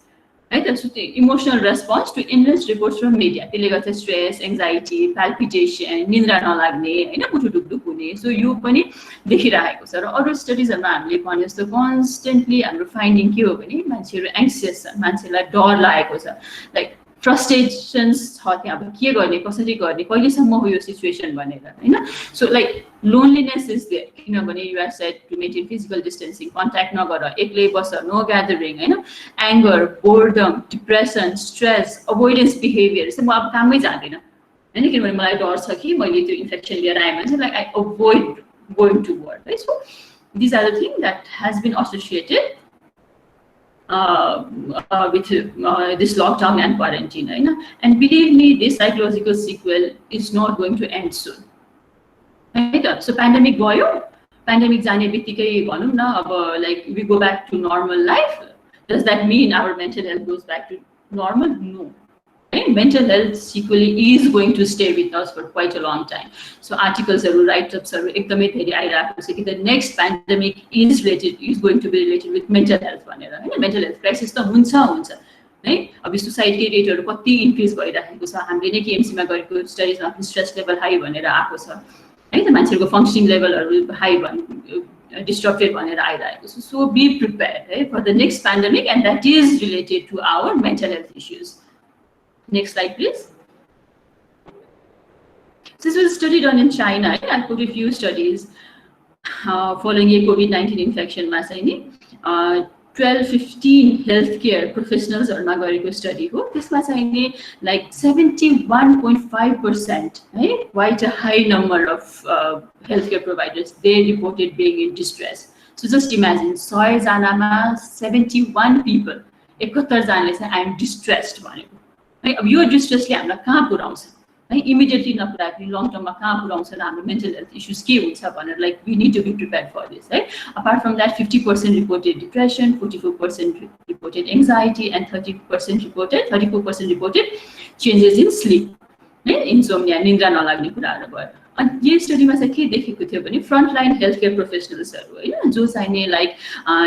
Right? So the emotional response to endless reports from media. त्यसले गर्दा stress, anxiety, palpitation, निन्द्रा नलाग्ने, हैन मुटु ढुकढुक हुने. So यो पनि देखिरहेको छ र अरु स्टडीजहरुमा हामीले भने जस्तो कन्स्टेन्टली हाम्रो फाइन्डिङ के हो भने मान्छेहरु एंक्सियस छन्, मान्छेलाई डर लागेको छ. लाइक फ्रस्ट्रेशन्स छ त्यहाँ अब के गर्ने कसरी गर्ने कहिलेसम्म हो यो सिचुएसन भनेर हैन. So like loneliness is there किनभने you are said to maintain physical distancing, contact नगर, एक्लै बस, नो ग्यादरिङ हैन. Anger, boredom, depression, stress, avoidance behaviour चाहिँ म अब काममै जाँदिन हैन किनभने मलाई डर छ कि मैले त्यो इन्फेक्सन लिएर आएँ भने चाहिँ like I avoid going to work है. So this are the thing that has been associated with this lockdown and quarantine, right? And believe me, this psychological sequel is not going to end soon. Right? So pandemic goyo, pandemic jane bittikai bhanau na aba like we go back to normal life. Does that mean our mental health goes back to normal? No. Right? Mental health sequely is going to stay with us for quite a long time. So articles are write-ups are ekdamai धेरै आइरहेको छ कि the next pandemic is going to be related with mental health भनेर हैन. Mental health crisis त हुन्छ है. अब सुसाइडको रेटहरु कति इन्क्रिज भइरहेको छ. हामीले नै केएमसी मा गरेको स्टडीजमा स्ट्रेस लेभल हाई भनेर आएको छ है. त मान्छेहरुको फंक्शनिङ लेभलहरु हाई भन डिस्ट्रक्टेड भनेर आइरहेको छ. So be prepared है for the next pandemic and that is related to our mental health issues. Next slide, please. This was a study done in China. I put a few studies following a COVID-19 infection. 12-15 healthcare professionalsहरुमा गरेको study हो त्यसमा चाहिँ नि like 71.5% है quite a high number of healthcare providers they reported being in distress. So just imagine 100 जनामा 71 people 71 जनाले चाहिँ I am distressed भनेको है अब यो डिस्ट्रेसले हामीलाई कहाँ पुर्याउँछ है इमिडिएटली नपुर्याएको लङ टर्ममा कहाँ पुर्याउँछ र हाम्रो मेन्टल हेल्थ इश्यूज के हुन्छ भनेर like we need to be prepared for this है apart from that 50% reported depression 44% reported anxiety and 34% reported changes in sleep है इन्सोम्निया निन्द्रा नलाग्ने कुराहरू भयो अनि यो स्टडीमा चाहिँ के देखेको थियो भने फ्रन्टलाइन हेल्थकेयर प्रोफेसनल्सहरू होइन जो चाहिँ नि like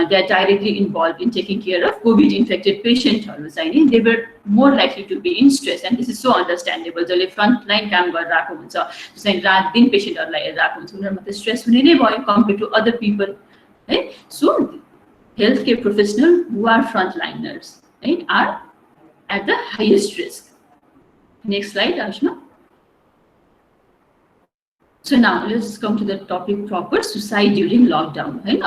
they are directly involve in taking care of COVID infected पेसेन्टहरू चाहिँ नि they were more likely to be in stress and this is so understandable जसले फ्रन्टलाइन काम गरिरहेको हुन्छ चाहिँ रात दिन पेसेन्टहरूलाई हेरिरहेको हुन्छ उनीहरूमा त स्ट्रेस हुने नै भयो कम्पेयर टु अदर पिपल है so healthcare professional who are frontliners है are at the highest risk next slide Ayushma. So now let's come to the topic proper, suicide during lockdown. Right?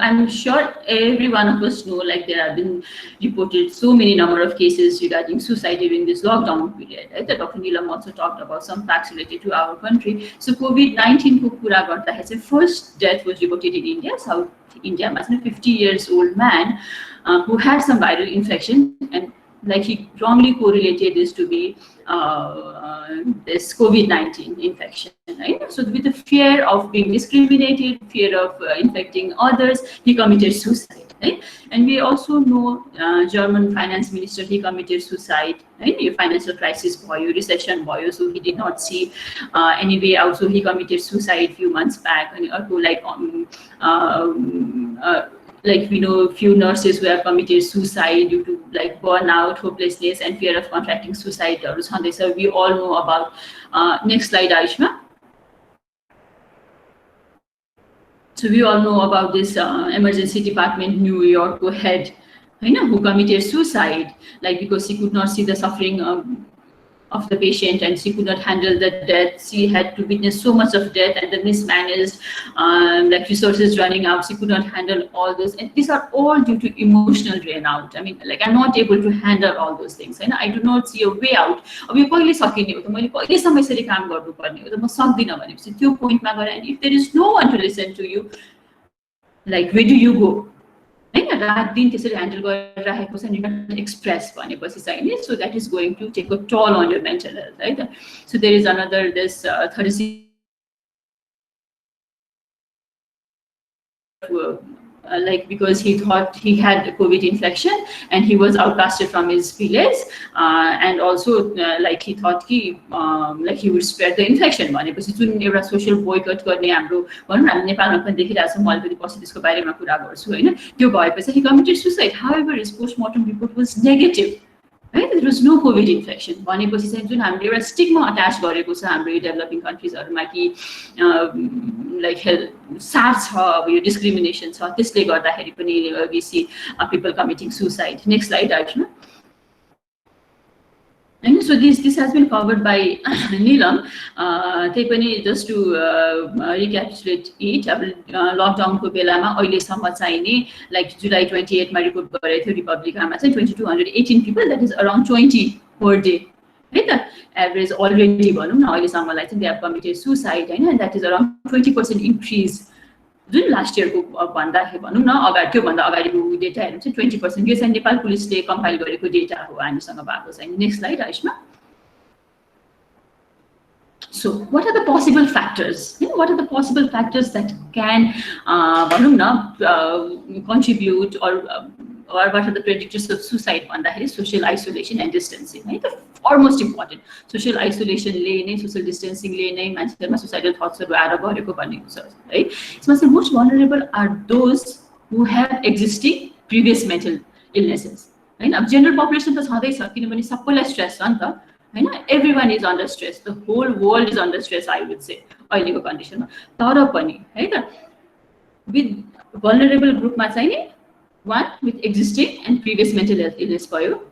I'm sure every one of us know like there have been reported so many number of cases regarding suicide during this lockdown period. Right? The Dr. Neelam also talked about some facts related to our country. So COVID-19 ko pura garda hai first death was reported in India, South India. A 50 years old man who had some viral infection and like he wrongly correlated this to be this COVID-19 infection, right? So with the fear of being discriminated, fear of infecting others, he committed suicide, right? And we also know German finance minister, he committed suicide, right? A financial crisis boy, recession boy, so he did not see any way out, so he committed suicide few months back, and also like we know few nurses who have committed suicide due to like burnout, hopelessness and fear of contracting suicide. So we all know about next slide Aishma. So we all know about this emergency department New York head who committed suicide like because she could not see the suffering of the patient and she could not handle the death. She had to witness so much of death and the mismanaged like resources running out. She could not handle all this, and these are all due to emotional drain out. I mean, like I'm not able to handle all those things, and I do not see a way out. अब यो कहिले सकिने हो त मैले कहिले समयसरी काम गर्नुपर्ने हो त म सक्दिन भनेपछि त्यो पोइन्टमा गएर and if there is no one to listen to you, like where do you go? हैन रात दिन त्यसरी ह्यान्डल गरिरहेको छ नि एक्सप्रेस भनेपछि चाहिँ नि so that is going to take a toll on your mental health है त so there is another this 36 like because he thought he had COVID infection and he was outcasted from his village and also like he thought like he would spread the infection भनेपछि जुन एउटा social बोयकट गर्ने हाम्रो भनौँ न हामी नेपालमा पनि देखिरहेको छौँ मैले पनि पछि त्यसको बारेमा कुरा गर्छु हैन त्यो भएपछि he committed suicide. However his postmortem report was negative. Right? There was no COVID infection. भनेपछि चाहिँ जुन हामीले एउटा स्टिग्मा अट्याच गरेको छ हाम्रो डेभलपिङ कन्ट्रीजहरुमा कि लाइक हेल्थ साथ छ अब यो डिस्क्रिमिनेसन छ त्यसले गर्दाखेरि पनि we see people committing suicide. Next slide Aishma. And so this has been covered by Neelam. They पनि just to recapitulate it, lockdown को बेलामा अहिलेसम्म चाहिँ नि like July 28 मा रिपोर्ट गरेको थियो रिपब्लिकामा चाहिँ 2218 people, that is around 20 per day. है त एभरेज अलरेडी भनौँ न अहिलेसम्मलाई चाहिँ they have committed suicide हैन, and that is around 20% increase जुन लास्ट इयरको भन्दाखेरि भनौँ न अगाडि त्यो भन्दा अगाडिको डेटा हेर्नु चाहिँ 20%. यो चाहिँ नेपाल पुलिसले कम्पाइल गरेको डेटा हो हामीसँग भएको चाहिँ. नेक्स्ट स्लाइड आइसमा. So what are the possible factors? What are the possible factors that can भनौँ न contribute or what are the predictors of suicide भन्दाखेरि social isolation and distancing है त foremost important. Social isolation ले नै social distancing ले नै मान्छेहरुमा suicidal thoughts-हरु आएर गरेको भन्ने हुन्छ है. यसमा चाहिँ most vulnerable are those who have existing previous mental illnesses. हैन अब general population त छँदै छ किनभने सबैलाई stress छ नि त हैन. Everyone is under stress. The whole world is under stress, I would say अहिलेको कन्डिसनमा. तर पनि है त with vulnerable ग्रुपमा चाहिँ नि one with existing and previous mental health illness भयो,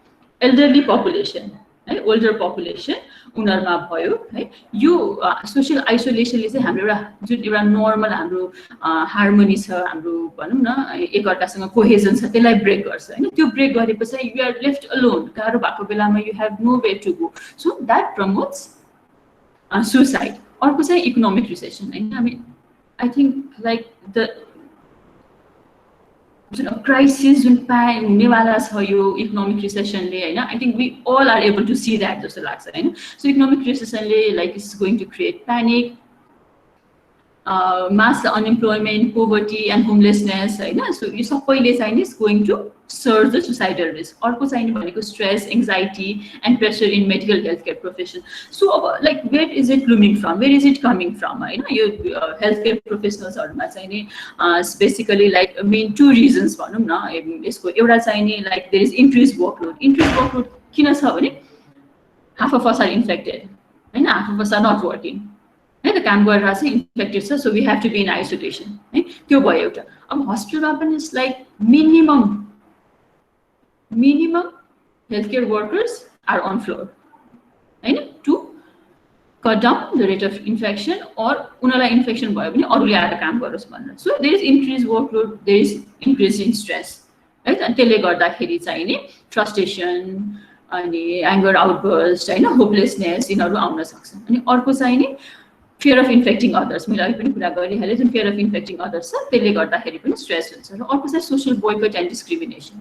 elderly population है ओल्डर पपुलेसन उनीहरुमा भयो है यो सोशल आइसोलेसनले चाहिँ हाम्रो एउटा जुन एउटा नर्मल हाम्रो हार्मोनी छ हाम्रो भनौं न एकअर्कासँग कोहेजन छ त्यसलाई ब्रेक गर्छ हैन त्यो ब्रेक गरेपछि यु आर लेफ्ट अलोन गाह्रो भएको बेलामा you have no way to go so that promotes suicide अर्को चाहिँ इकोनोमिक रिसेसन हैन I mean I think like the जुन क्राइसिस जुन हुनेवाला छ यो इकोनोमिक रिसेसनले हैन I think we all are able to see that जस्तो लाग्छ हैन सो इकोनोमिक रिसेसनले like it's going to create panic mass unemployment, poverty and homelessness हैन सो यो सबैले चाहिँ नि going to surge the suicidal risk अर्को चाहिँ नि भनेको stress, anxiety and pressure in medical healthcare profession so like where is it blooming from, where is it coming from Hahn yo healthcare professionals हरुमा चाहिँ नि basically like main two reasons भनौं न यसको एउटा चाहिँ नि like there is increased workload किन छ भने half of us are infected Hahn half of us are not working है त काम गरेर चाहिँ इन्फेक्टेड छ so we have to be in isolation है त्यो भयो एउटा अब हस्पिटलमा पनि it's like minimum health care workers are on floor हैन to cut down the rate of infection or उनीहरूलाई इन्फेक्सन भयो भने अरूले आएर काम गरोस् भनेर so there is increase workload there is increase in stress है त त्यसले गर्दाखेरि चाहिँ नि फ्रस्ट्रेसन अनि एङ्गर आउटबर्स्ट हैन होपलेसनेस यिनीहरू आउन सक्छ अनि अर्को चाहिँ नि fear of infecting others मैले अघि पनि कुरा गरिहालेँ जुन fear of infecting others छ त्यसले गर्दाखेरि पनि स्ट्रेस हुन्छ र अर्को चाहिँ सोशल बोयकट एन्ड डिस्क्रिमिनेसन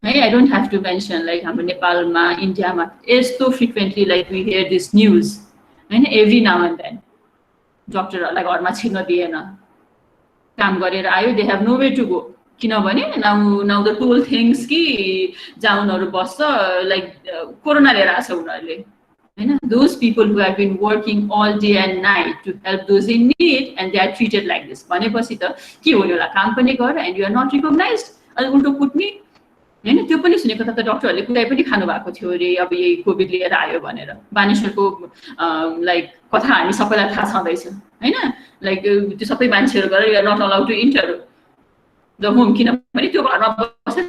है I don't have to mention like हाम्रो नेपालमा इन्डियामा यस्तो frequently like we hear this news हैन एभ्री नाउ एन्ड देन डक्टरहरूलाई घरमा छिर्न दिएन काम गरेर आयो they have no way to go किनभने नाउ द टोल थिङ्स कि जहाँ उनीहरू बस्छ लाइक कोरोना लिएर आएको छ उनीहरूले हैन those people who have been working all day and night to help those in need and they are treated like this भनेपछि त के हो होला काम पनि गर and you are not recognized अनि उल्टो कुट्ने हैन त्यो पनि सुनेको त डाक्टरहरूले कुनै पनि खानु भएको थियो रे अब यही कोभिड लिएर आयो भनेर बानेश्वरको लाइक कथा हामी सबैलाई थाहा छँदैछ हैन लाइक त्यो सबै मान्छेहरू गरेर you are not allowed to enter the home किनभने त्यो घरमा बसेर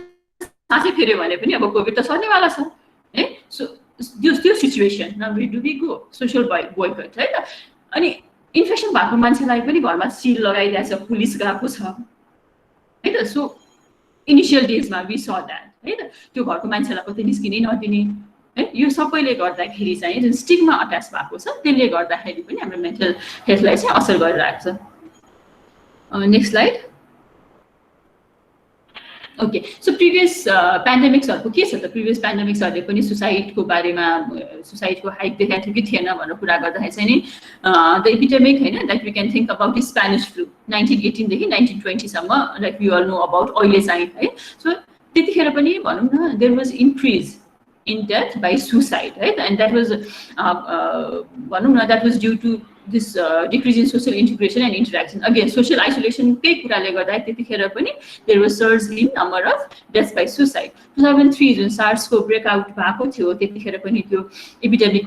सासै फेर्यो भने पनि अब कोभिड त सर्नेवाला छ है सो त्यो situation now way do we go social boycott है त अनि इन्फेक्सन भएको मान्छेलाई पनि घरमा सिल लगाइदिएको छ पुलिस गएको छ है त सो इनिशियल डेजमा वी स द्याट है त त्यो घरको मान्छेलाई कतै निस्किनै नदिने है यो सबैले गर्दाखेरि चाहिँ जुन स्टिग्मा अट्याच भएको छ त्यसले गर्दाखेरि पनि हाम्रो मेन्टल हेल्थलाई चाहिँ असर गरिरहेको छ next slide okay so previous पेन्डेमिक्सहरुको के छ त प्रिभियस पेन्डेमिक्सहरुले पनि सुसाइडको बारेमा सुसाइडको हाइट देखाएको थियो कि थिएन भनेर कुरा गर्दाखेरि चाहिँ नि द एपिडेमिक हैन that we can think about Spanish flu 1918 देखि 1920 सम्म like you all know about अहिले चाहिँ है सो त्यतिखेर पनि भनौं न there was increase in death by suicide, right? And that was, that was due to this decrease in social integration and interaction. Again, social isolation, there was surge in number of deaths by suicide. 2003, when SARS-CoV breakout epidemic,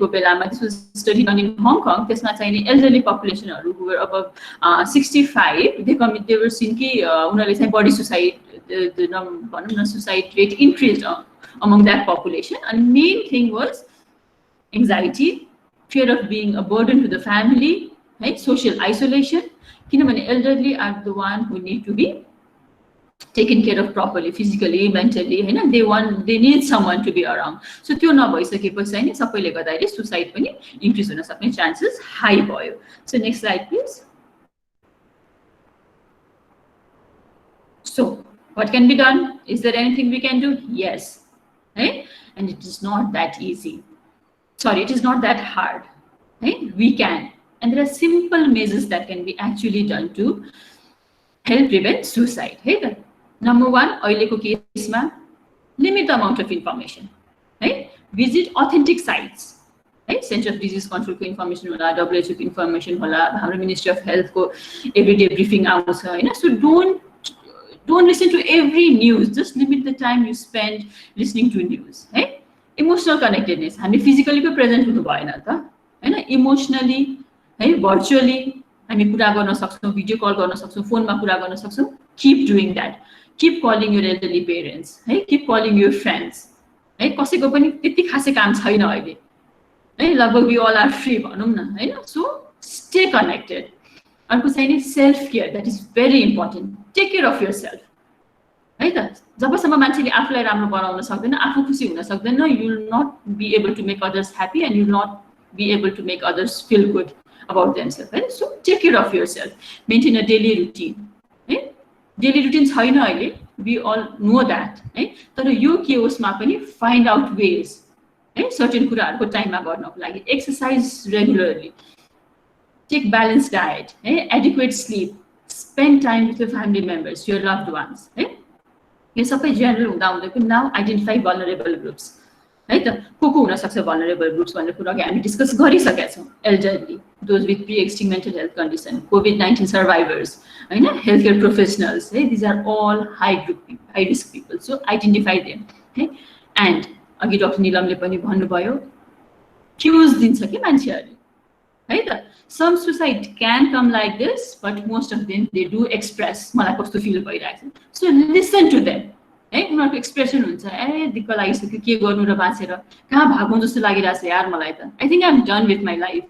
this was studied on in Hong Kong. Elderly population who were above 65, they were seen body suicide, the suicide rate increased among that population, and main thing was anxiety, fear of being a burden to the family, right? Social isolation. Elderly are the one who need to be taken care of properly, physically, mentally, and they need someone to be around. So त्यो नभइसकेपछि नि सबैले गर्दाखेरि suicide पनि increase हुन सक्ने chances high भयो. So next slide please. So what can be done? Is there anything we can do? Yes. Right? And it is not that easy. Sorry, it is not that hard. Right? We can. And there are simple measures that can be actually done to help prevent suicide. Right? Number one, oileko case ma limit the amount of information. Right? Visit authentic sites. Right? Center of Disease Control ko information hola, WHO ko information hola, hamro Ministry of Health ko everyday briefing aउँछ हैन. So don't listen to every news. Just limit the time you spend listening to news. Hey? Emotional connectedness. हामी physically को present हुनु भएन त हैन emotionally है virtually हामी कुरा गर्न सक्छौं भिडियो कल गर्न सक्छौं फोनमा कुरा गर्न सक्छौं keep doing that. Keep calling your elderly parents. है keep calling your friends. है कसैको पनि त्यति खासै काम छैन अहिले है, लगभग वी अल आर फ्री भनौँ न हैन. So stay connected. अर्को चाहिँ नि self care, that is very important. Take care of yourself है त. जबसम्म मान्छेले आफूलाई राम्रो बनाउन सक्दैन, आफू खुसी हुन सक्दैन, you will not be able to make others happy and you will not be able to make others feel good about themselves है. So take care of yourself. Maintain a daily routine है. Daily routine छैन अहिले, we all know that है. तर यो केओसमा पनि find out ways है सर्टेन कुराहरूको टाइममा गर्नको लागि. Exercise regularly, take balance diet है, adequate sleep, spend time with your family members, your loved ones है. यो सबै जेनरल हुँदा हुँदै पनि नाउ आइडेन्टिफाई भलनरेबल ग्रुप्स है त. को हुनसक्छ भलनरेबल ग्रुप्स भन्ने कुरा अघि हामी डिस्कस गरिसकेका छौँ. Elderly, those with pre existing mental health condition, COVID-19 survivors होइन, हेल्थ केयर प्रोफेसनल्स है, these are all high risk people. So identify them है. एन्ड अघि डक्टर निलमले पनि भन्नुभयो, क्युज दिन्छ कि मान्छेहरूले है त. Some suicide can come like this, but most of them they do express मलाई कस्तो फिल भइरहेको छ. So listen to them है. उनीहरूको एक्सप्रेसन हुन्छ, ए दिक्क लागिसक्यो, के गर्नु र बाँचेर, कहाँ भागौँ जस्तो लागिरहेको छ यार मलाई त, I think I am done with my life,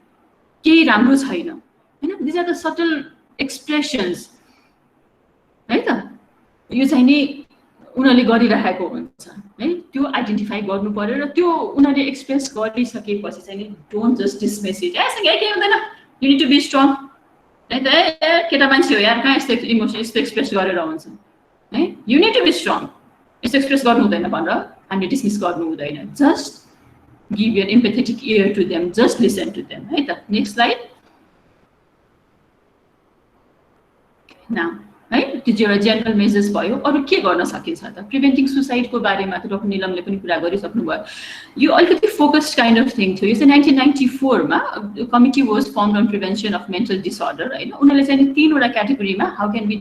केही राम्रो छैन होइन. These are the subtle expressions है त. यो चाहिँ नि उनीहरूले गरिरहेको हुन्छ है. त्यो आइडेन्टिफाई गर्नु पर्यो र त्यो उनीहरूले एक्सप्रेस गरिसकेपछि चाहिँ नि डोन्ट जस्ट डिसमिस इट. केही हुँदैन, you need to be strong है त. ए केटा मान्छे हो यार, कहाँ यस्तो इमोसन यस्तो एक्सप्रेस गरेर हुन्छ है. You need to be strong. यस्तो एक्सप्रेस गर्नु हुँदैन भनेर हामीले डिसमिस गर्नु हुँदैन. Just give your empathetic ear to them, just listen to them है त. Next slide. नाउ है, त्यो चाहिँ एउटा जेनरल मेजर्स भयो. अरू के गर्न सकिन्छ त? प्रिभेन्टिङ सुसाइडको बारेमा त डक्टर निलमले पनि कुरा गरिसक्नु भयो. यो अलिकति फोकस्ड काइन्ड अफ थिङ थियो. यो चाहिँ 1994 मा committee was formed on prevention of mental disorder होइन. उनीहरूले चाहिँ 3वटा क्याटेगोरीमा how can be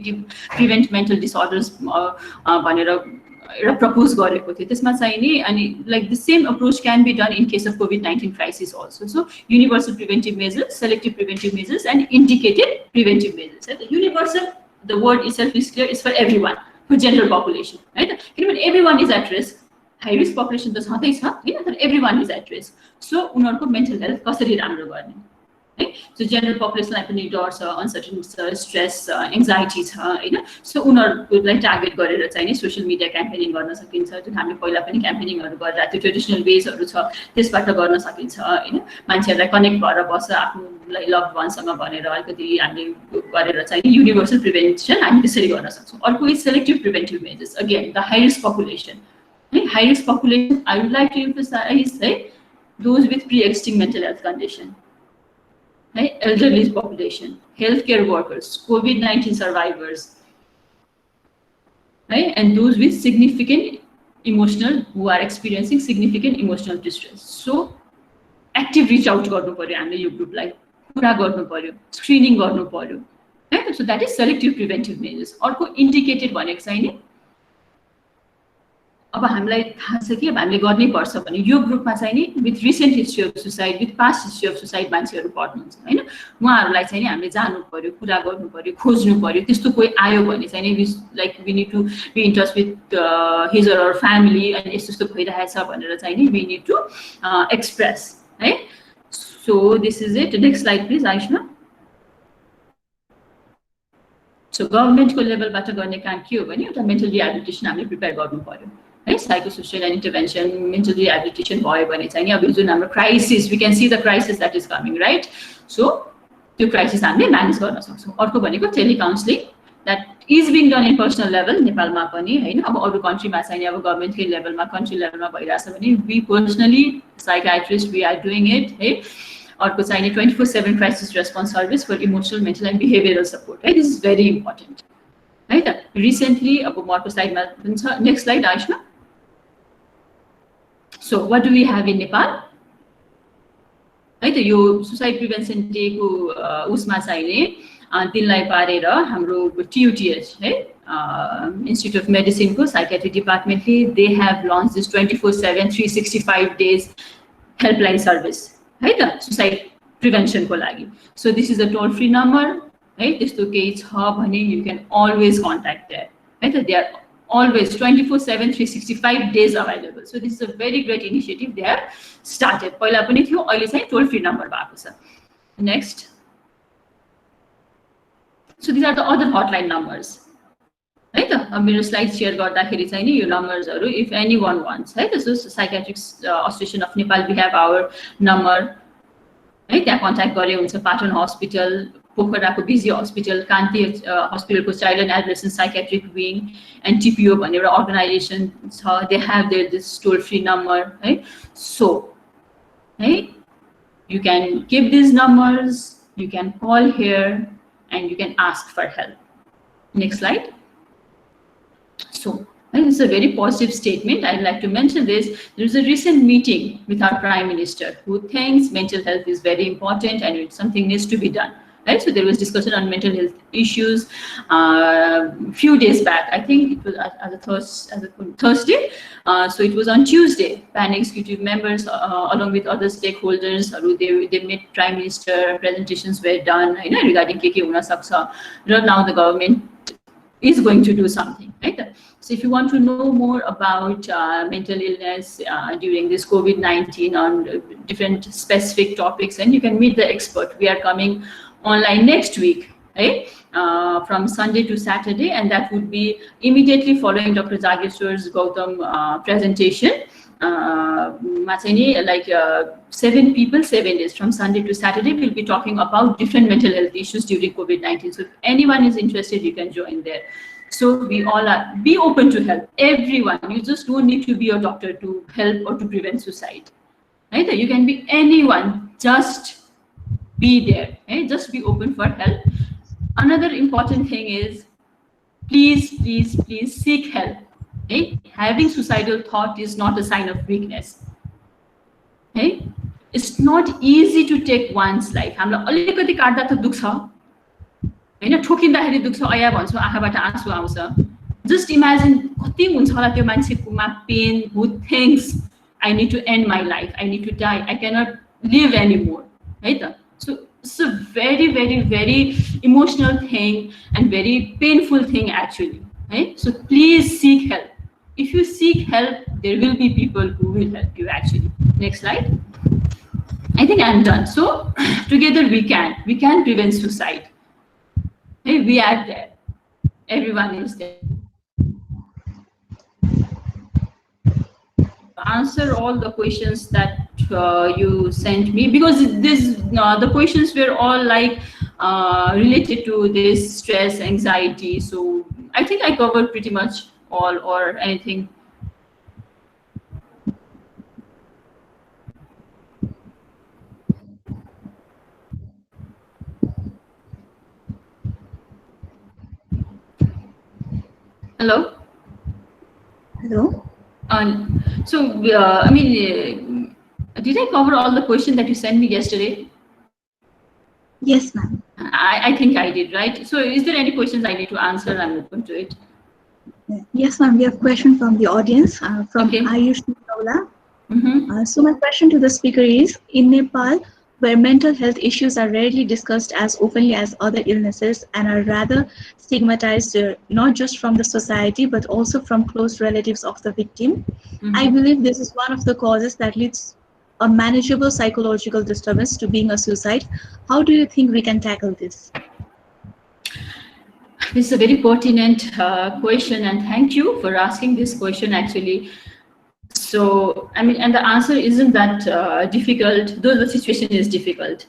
prevent mental disorders भनेर एउटा प्रपोज गरेको थियो. त्यसमा चाहिँ नि अनि like the same approach can be done in case of COVID-19 crisis also. So universal preventive measures, selective preventive measures and indicated preventive measures है त. Universal, the word itself is clear, it's for everyone, for general population right. किनभने everyone is at risk, high risk population त छँदै छ हैन, तर everyone is at risk. So उनीहरूको mental health कसरी राम्रो गर्ने है. सो जेनरल पपुलेसनलाई पनि डर छ, अनसर्टेन छ, स्ट्रेस छ, एङ्जाइटी छ हैन. सो उनीहरूलाई टार्गेट गरेर चाहिँ नि सोसियल मिडिया क्याम्पेनिङ गर्न सकिन्छ. जुन हामीले पहिला पनि क्याम्पेनिङहरू गरेर त्यो ट्रेडिसनल वेजहरू छ त्यसबाट गर्न सकिन्छ हैन. मान्छेहरूलाई कनेक्ट भएर बस्छ आफूलाई लभ वानसँग भनेर अलिकति हामीले गरेर चाहिँ युनिभर्सल प्रिभेन्सन हामी त्यसरी गर्न सक्छौँ. अर्को is selective preventive measures. Again the high risk population है. High risk population I would like to emphasize है, those with pre existing mental health condition है, elderly population, healthcare workers, COVID-19 survivors, right, and those with significant emotional, who are experiencing significant emotional distress. So, active reach out गर्नु पर्यो हामीले यो ग्रुपलाई, कुरा गर्नु पर्यो, screening गर्नु पर्यो है. So that is selective preventive measures. अर्को indicated भनेको चाहिँ नि अब हामीलाई थाहा छ कि अब हामीले गर्नै पर्छ भने यो ग्रुपमा चाहिँ नि with recent history of suicide, with past history of suicide मान्छेहरू पढ्नुहुन्छ होइन. उहाँहरूलाई चाहिँ नि हामीले जानु पर्यो, कुरा गर्नु पर्यो, खोज्नु पर्यो. त्यस्तो कोही आयो भने चाहिँ नि like we need to be in touch with his or family अनि यस्तो यस्तो भइरहेछ भनेर चाहिँ नि वी निड टु एक्सप्रेस है. So this is it. Next slide please Ayushma. So गभर्मेन्टको लेभलबाट गर्ने काम के हो भने एउटा मेन्टल रिहेबिलिटेसन हामीले प्रिपेयर गर्नु पर्यो है. Psychosocial and intervention, mental rehabilitation भयो भने चाहिँ नि अब जुन हाम्रो crisis, we can see the crisis that is coming right. So त्यो क्राइसिस हामीले म्यानेज गर्न सक्छौँ. अर्को भनेको telecounselling that is being done in personal level नेपालमा पनि होइन. अब अरू कन्ट्रीमा चाहिँ अब गभर्मेन्टकै लेभलमा, कन्ट्री लेभलमा भइरहेछ भने we personally psychiatrist we are doing it है. अर्को चाहिने 24/7 crisis response service for emotional, mental and behavioural support है. दिस इज भेरी इम्पोर्टेन्ट है त. रिसेन्टली अब म अर्को स्लाइडमा पनि छ. Next slide Ayushma. So what do we have in Nepal है त. यो सुसाइड प्रिभेन्सन डेको उसमा चाहिने दिनलाई पारेर हाम्रो TUTH है, इन्स्टिट्युट अफ मेडिसिनको साइकेट्री डिपार्टमेन्टले they have launch this 24/7 365 days helpline service है त सुसाइड प्रिभेन्सनको लागि. So this is a toll free number है. त्यस्तो केही छ भने you can always contact there है त. They are always 24/7, 365 days available. So this is a very great initiative they have started. पहिला पनि थियो, अहिले चाहिँ toll free number भएको छ. Next. So these are the other hotline numbers. Right? मेरो slide share गर्दाखेरि चाहिँ नि यो numbers if anyone wants. Right? So Psychiatric Association of Nepal, we have our number. Right? त्यहाँ contact गरे हुन्छ. Patton Hospital, पोखराको बिजी हस्पिटल, कान्ति हस्पिटलको child and adolescent psychiatric wing and TPO भन्ने एउटा अर्गनाइजेसन छ. They have there this toll free number है. सो है you can give these numbers, you can call here and you can ask for help. Next slide. So this is a very positive statement. I'd like to mention this. There was a recent meeting with our Prime Minister who thinks mental health is very important and something needs to be done. Right? So there was discussion on mental health issues few days back. I think it was as a Thursday. So it was on Tuesday. PAN executive members along with other stakeholders, they met Prime Minister, presentations were done regarding ke huna sakcha. Now the government is going to do something. Right? So if you want to know more about mental illness during this COVID-19 on different specific topics, and you can meet the expert. We are coming online next week, right? From Sunday to Saturday, and that would be immediately following Dr. Jageshwar's Gautam presentation. Like 7 people, 7 days, from Sunday to Saturday, we'll be talking about different mental health issues during COVID-19. So if anyone is interested, you can join there. So we all are, be open to help, everyone. You just don't need to be a doctor to help or to prevent suicide. Right? You can be anyone, just be there. Right? Just be open for help. Another important thing is, please, please, please seek help. Right? Having suicidal thought is not a sign of weakness. Right? It's not easy to take one's life. हामीलाई अलिकति काट्दा त दुख्छ हैन, ठोकिँदाखेरि दुख्छ, आया भन्छौँ, आँखाबाट आँसु आउँछ. Just imagine कति हुन्छ होला त्यो मान्छेकोमा pain, who thinks I need to end my life, I need to die, I cannot live anymore. है त? So it's a very, very, very emotional thing and very painful thing actually. Right? So please seek help. If you seek help, there will be people who will help you actually. Next slide. I think I'm done. So together we can prevent suicide. Hey, we are there. Everyone is there. Answer all the questions that you sent me, because the questions were all like related to this stress, anxiety. So I think I covered pretty much all or anything. Hello? Hello? So, I mean, did I cover all the questions that you sent me yesterday? Yes, ma'am. I think I did, right? So is there any questions I need to answer? I'm open to it. Yes, ma'am. We have a question from the audience, from Ayush Naula. So my question to the speaker is, in Nepal, where mental health issues are rarely discussed as openly as other illnesses and are rather stigmatized, not just from the society, but also from close relatives of the victim, I believe this is one of the causes that leads a manageable psychological disturbance to being a suicide. How do you think we can tackle this? This is a very pertinent question, and thank you for asking this question actually. So, I mean, and the answer isn't that difficult, though the situation is difficult.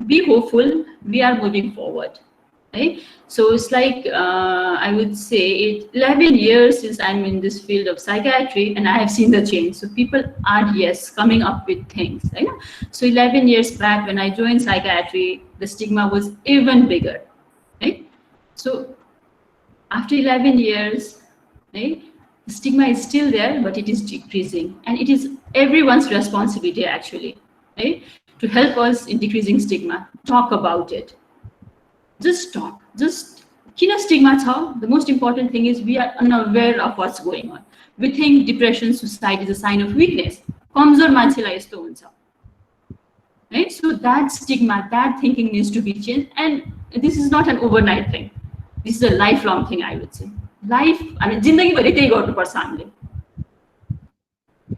Be hopeful, we are moving forward. Right? So it's like, I would say, 11 years since I'm in this field of psychiatry, and I have seen the change. So people are, yes, coming up with things. Right? So 11 years back when I joined psychiatry, the stigma was even bigger. Right? So after 11 years, right, the stigma is still there, but it is decreasing. And it is everyone's responsibility actually, right, to help us in decreasing stigma. Talk about it. Just talk. Just kina stigma cha. The most important thing is we are unaware of what's going on. We think depression, suicide is a sign of weakness. Kamzor manchela yesto huncha. Right? So that stigma, that thinking needs to be changed. And this is not an overnight thing. This is a lifelong thing, I would say. Life हामी जिन्दगीभरि त्यही गर्नुपर्छ हामीले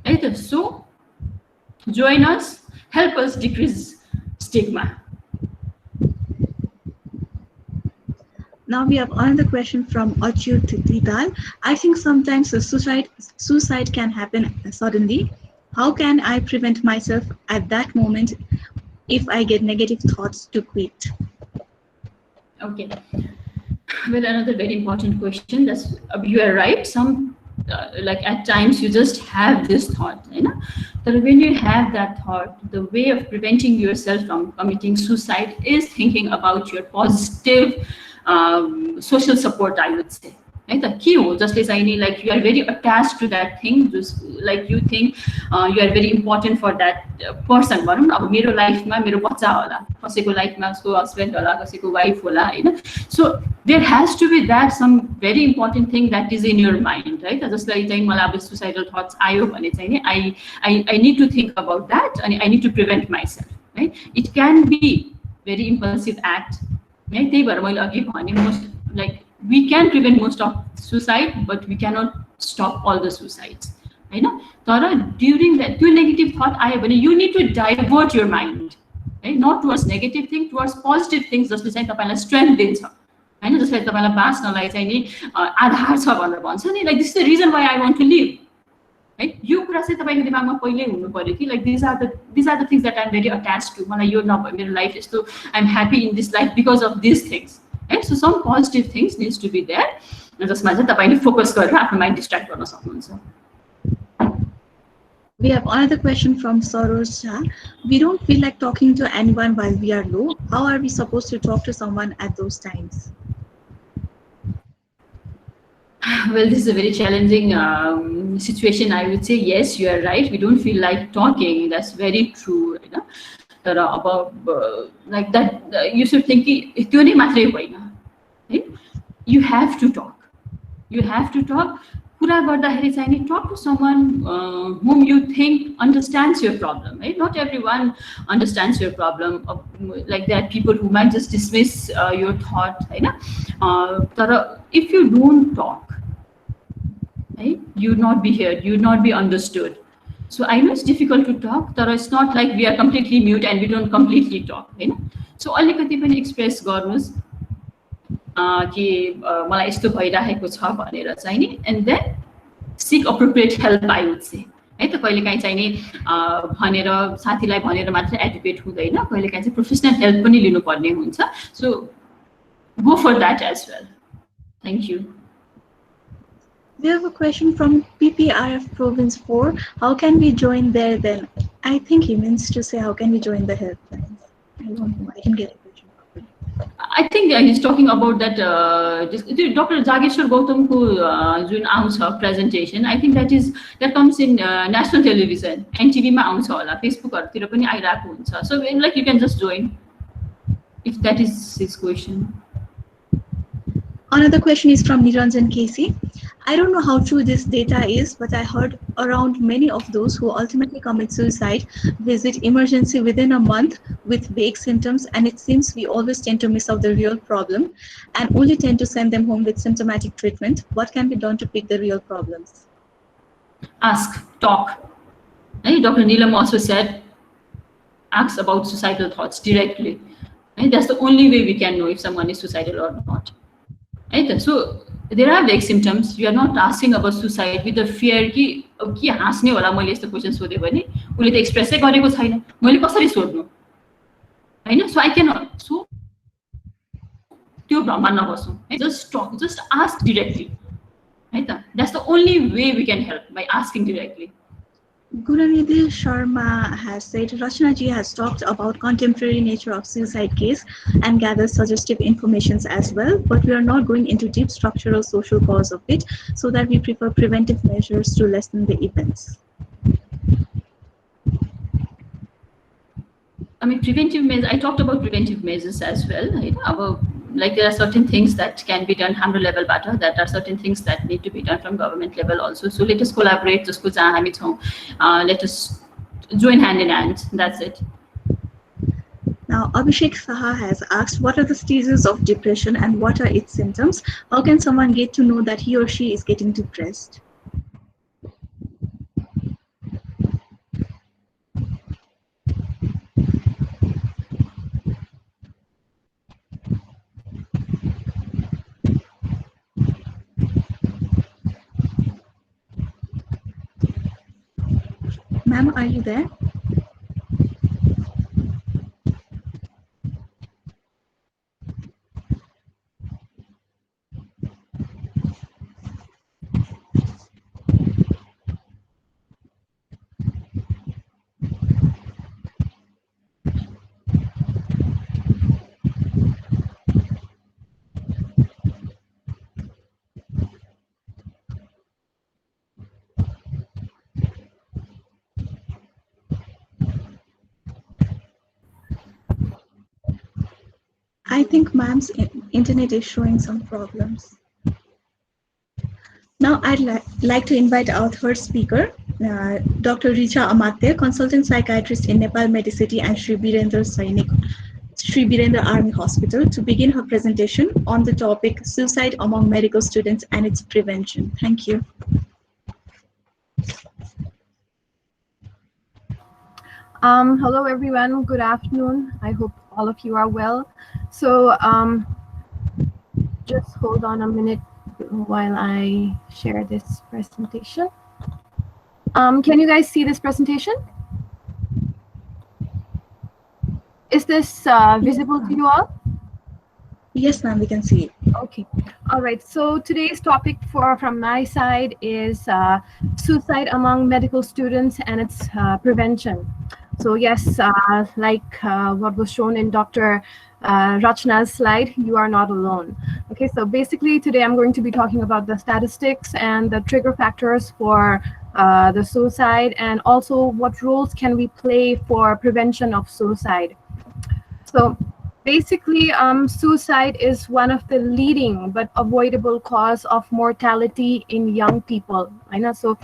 है त सो join us, help us decrease stigma. Now we have another question from Achyut Tidal. I think sometimes suicide can happen suddenly. How can I prevent myself at that moment if I get negative thoughts to quit? Okay. Well, another very important question. That's you are right. Some like at times you just have this thought, you know. But when you have that thought, the way of preventing yourself from committing suicide is thinking about your positive social support, I would say. Right? The key just is like you are very attached to that thing, just like you think you are very important for that person. अब मेरो लाइफमा मेरो बच्चा होला, कसैको लाइफमा उसको husband होला, कसैको वाइफ होला, हैन. So there has to be that some very important thing that is in your mind, right? जसलाई चाहिँ मलाई अब suicidal thoughts आयो भने चाहिँ नि I need to think about that and I need to prevent myself, right? It can be very impulsive act, right? त्यही भएर मैले अघि भने most like we can prevent most of suicide, but we cannot stop all the suicides. You know, during that, त्यो negative thought आयो भने you need to divert your mind, right? Not towards negative thing, towards positive things. जसले चाहिँ तपाईलाई strength दिन्छ, हैन? जसले तपाईलाई बाँच्नलाई चाहिँ नि आधार छ भनेर भन्छ नि. Like this is the reason why I want to live, right? यो कुरा चाहिँ तपाईको दिमागमा पहिले हुनु पर्यो कि like these are the things that I'm very attached to. मलाई यो नभए मेरो लाइफ यस्तो I'm happy in this life because of these things. Right? So some positive things needs to be there. जसमा चाहिँ तपाईले फोकस गरेर आफ्नो माइन्ड डिस्ट्र्याक्ट गर्न सक्नुहुन्छ. We have another question from Saroj Jha. We don't feel like talking to anyone while we are low. How are we supposed to talk to someone at those times? Well, this is a very challenging situation. I would say yes, you are right. We don't feel like talking. That's very true. You know? About like that, you should think त्यो नै मात्रै होइन, है? You have to talk. You have to talk. कुरा गर्दाखेरि चाहिँ नि talk to someone whom you think understands your problem, right? Not everyone understands your problem. Like there are people who might just dismiss your thought, हैन? तर if you don't talk, right, you would not be heard, you would not be understood. So I know it's difficult to talk, but it's not like we are completely mute and we don't completely talk, you know. So अलिकति पनि express गर्नुस् कि मलाई यस्तो भइरहेको छ भनेर चाहिँ नि, and then seek appropriate help, I would say. है त कहिलेकाहीँ चाहिँ नि भनेर साथीलाई भनेर मात्र एडुकेट हुँदैन, कहिलेकाहीँ चाहिँ प्रोफेसनल हेल्प पनि लिनुपर्ने हुन्छ. So go for that as well. Thank you. We have a question from PPRF Province 4. How can we join there then? I think he means to say how can we join the helplines. I don't know. I can get a question properly. I think he's talking about that Dr. Jageshwar Gautamko जुन आउँछ presentation. I think that comes in national television. NTV मा आउँछ होला, Facebook-हरुतिर पनि आइराको हुन्छ. So like you can just join if that is his question. Another question is from Niranjan Casey. I don't know how true this data is, but I heard around many of those who ultimately commit suicide visit emergency within a month with vague symptoms, and it seems we always tend to miss out the real problem and only tend to send them home with symptomatic treatment. What can be done to pick the real problems? Ask, talk. And Dr. Neelam also said, ask about suicidal thoughts directly. And that's the only way we can know if someone is suicidal or not. Right? So there are vague symptoms. You are not asking about suicide with the fear कि अब के हाँस्ने होला मैले यस्तो question सोधेँ भने उले त एक्सप्रेसै गरेको छैन, मैले कसरी सोध्नु, हैन? So I cannot. So त्यो भ्रममा नबसौँ. Just talk, just ask directly. Right? That's the only way we can help, by asking directly. Gunanidhi Sharma has said, Rachana ji has talked about contemporary nature of suicide case and gathered suggestive informations as well, but we are not going into deep structural social cause of it, so that we prefer preventive measures to lessen the events. I mean, preventive measures, I talked about preventive measures as well. Right? Like there are certain things that can be done hamro level better, that are certain things that need to be done from government level also. So let us collaborate, let us join hand in hand. That's it. Now Now, Abhishek Saha has asked, what are the stages of depression and what are its symptoms? How can someone get to know that he or she is getting depressed? Ma'am, are you there? I think ma'am's internet is showing some problems. Now I'd like to invite our third speaker, Dr. Richa Amatya, consultant psychiatrist in Nepal Medicity and Sri Birendra Army Hospital, to begin her presentation on the topic suicide among medical students and its prevention. Thank you. Hello everyone, good afternoon. I hope all of you are well. So just hold on a minute while I share this presentation. Can you guys see this presentation? Is this visible to you all? Yes, ma'am, we can see it. Okay. All right. So today's topic from my side is suicide among medical students and its prevention. So yes, like what was shown in Dr. Rachna's slide, you are not alone. Okay, so basically today I'm going to be talking about the statistics and the trigger factors for the suicide, and also what roles can we play for prevention of suicide. So basically, suicide is one of the leading but avoidable cause of mortality in young people. I know. So,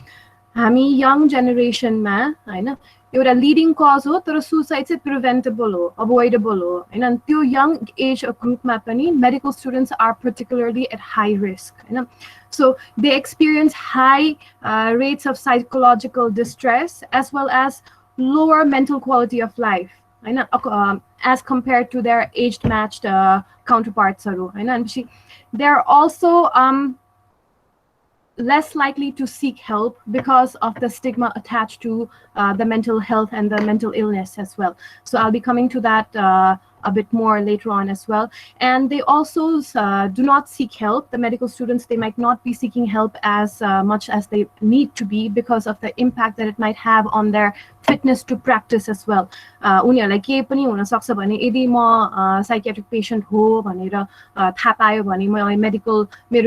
हामी young generation ma, I know. एउटा leading cause हो तर suicide चाहिँ preventable हो, avoidable हो, हैन. त्यो young age groupमा पनि medical students are particularly at high risk, Hahn. So they experience high rates of psychological distress as well as lower mental quality of life, Hahn, as compared to their age matched counterparts haru, Hahn. They're also less likely to seek help because of the stigma attached to the mental health and the mental illness as well. So I'll be coming to that a bit more later on as well. And they also do not seek help. The medical students, they might not be seeking help as much as they need to be because of the impact that it might have on their fitness to practice as well. उनीहरुलाई के पनि हुन सक्छ भने यदि म psychiatric patient हो भनेर थाहा पायो भने मेरो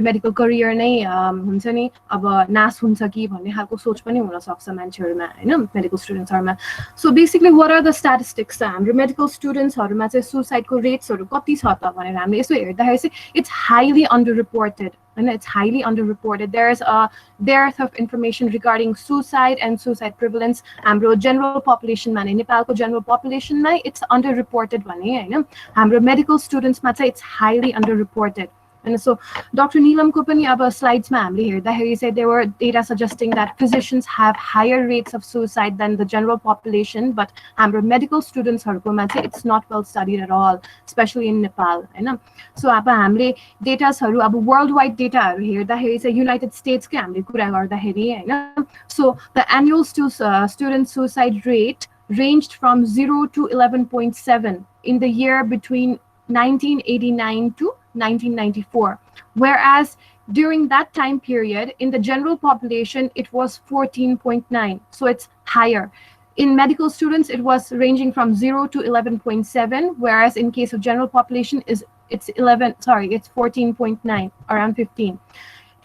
मेडिकल करियर नै हुन्छ नि अब नाश हुन्छ कि भन्ने खालको सोच पनि हुन सक्छ मान्छेहरुमा, हैन, मेडिकल स्टुडेन्ट्सहरुमा. So basically what are the statistics? हाम्रो मेडिकल स्टुडेन्ट्सहरुमा चाहिँ सुसाइडको रेट्सहरु कति छ त भनेर हामीले यसो हेर्दाखेरि चाहिँ it's highly under reported, and it's highly underreported. There's a dearth of information regarding suicide and suicide prevalence. हाम्रो general population मा, नेपालको general population मा it's underreported भने, हैन. हाम्रो medical students मा चाहिँ it's highly underreported. And so Dr. Neelam ko pani अब slides मा हामीले हेर्दाखेरि चाहिँ there were data suggesting that physicians have higher rates of suicide than the general population, but हाम्रो medical students हरुको मा चाहिँ it's not well studied at all, especially in Nepal, Hahn. So अब हामीले datas हरु अब worldwide data हरु हेर्दाखेरि चाहिँ United States को हामीले कुरा गर्दाखेरि, हैन. So the annual student suicide rate ranged from 0 to 11.7 in the year between 1989 to 1994, whereas during that time period in the general population it was 14.9, so it's higher. In medical students it was ranging from 0 to 11.7, whereas in case of general population it's 14.9, around 15.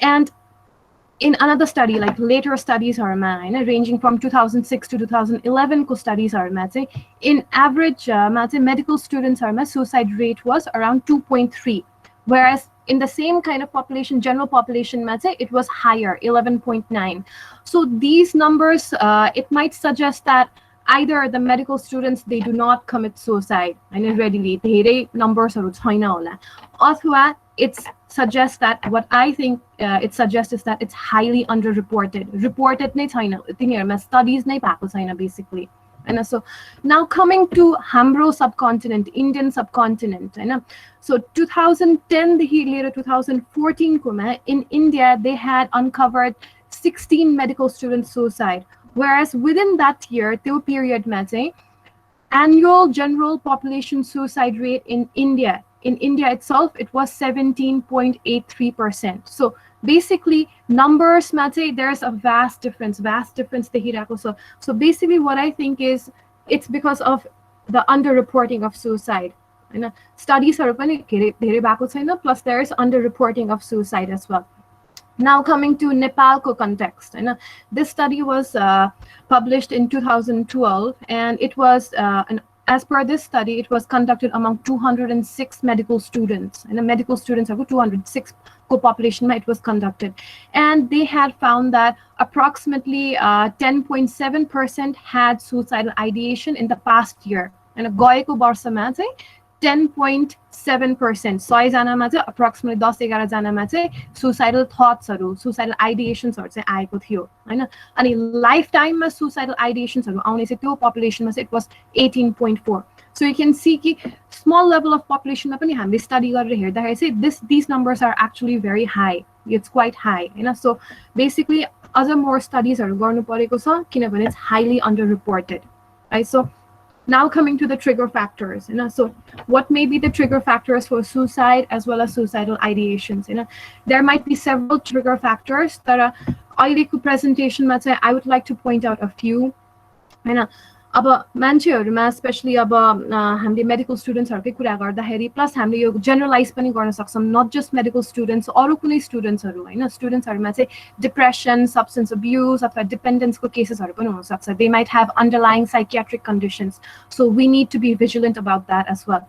And in another study, like later studies are ranging from 2006 to 2011 ko studies are in average medical students suicide rate was around 2.3, whereas in the same kind of population, general population it was higher, 11.9. So these numbers it might suggest that either the medical students, they do not commit suicide and readily, धेरै numbers haru chaina hola, अथवा it suggests that what I think it suggests is that it's highly underreported. Reported नै छैन, तिनीहरुमा studies नै भएको छैन basically. And so now coming to हाम्रो subcontinent, Indian subcontinent, so 2010 देखि लिएर 2014 coma in India they had uncovered 16 medical student suicide, whereas within that year, त्यो period मा चाहिँ annual general population suicide rate in India itself, it was 17.83%. So basically numbers मा चाहिँ there's a vast difference देखिरहेको छ. So basically what I think is it's because of the underreporting of suicide. Studies haru पनि धेरै भएको छैन, plus there is underreporting of suicide as well. Now coming to Nepalko context, this study was published in 2012, and it was, as per this study, it was conducted among 206 medical students, and the medical students are 206 co-population it was conducted, and they had found that approximately 10.7% had suicidal ideation in the past year, and गएको वर्षमा चाहिँ 10.7%. 100 जनामा चाहिँ approximately 10-11 जनामा चाहिँ suicidal thoughts haru, suicidal ideations haru चाहिँ आएको थियो, हैन. अनि lifetime मा suicidal ideations haru आउने चाहिँ त्यो population मा चाहिँ it was 18.4. So you can see कि small level of population मा पनि हामीले study गरेर हेर्दाखेरि चाहिँ these numbers are actually very high. It's quite high, Hahn. So basically other more studies haru गर्नु परेको छ किनभने it's highly underreported, right? So now coming to the trigger factors, so what may be the trigger factors for suicide as well as suicidal ideations? There might be several trigger factors that are अहिलेको presentation मा चाहिँ I would like to point out a few. अब मान्छेहरुमा specially अब हामीले medical स्टुडेन्ट्सहरुकै कुरा गर्दाखेरि plus हामीले यो generalise पनि गर्न सक्छौं, नट जस्ट मेडिकल स्टुडेन्ट्स, अरु कुनै स्टुडेन्ट्सहरु हैन, स्टुडेन्ट्सहरुमा चाहिँ डिप्रेसन, सब्स्टेन्स अब्युज अथवा डिपेन्डेन्सको केसेसहरु पनि हुन सक्छ. They might have underlying psychiatric conditions, so we need to be vigilant about that as well.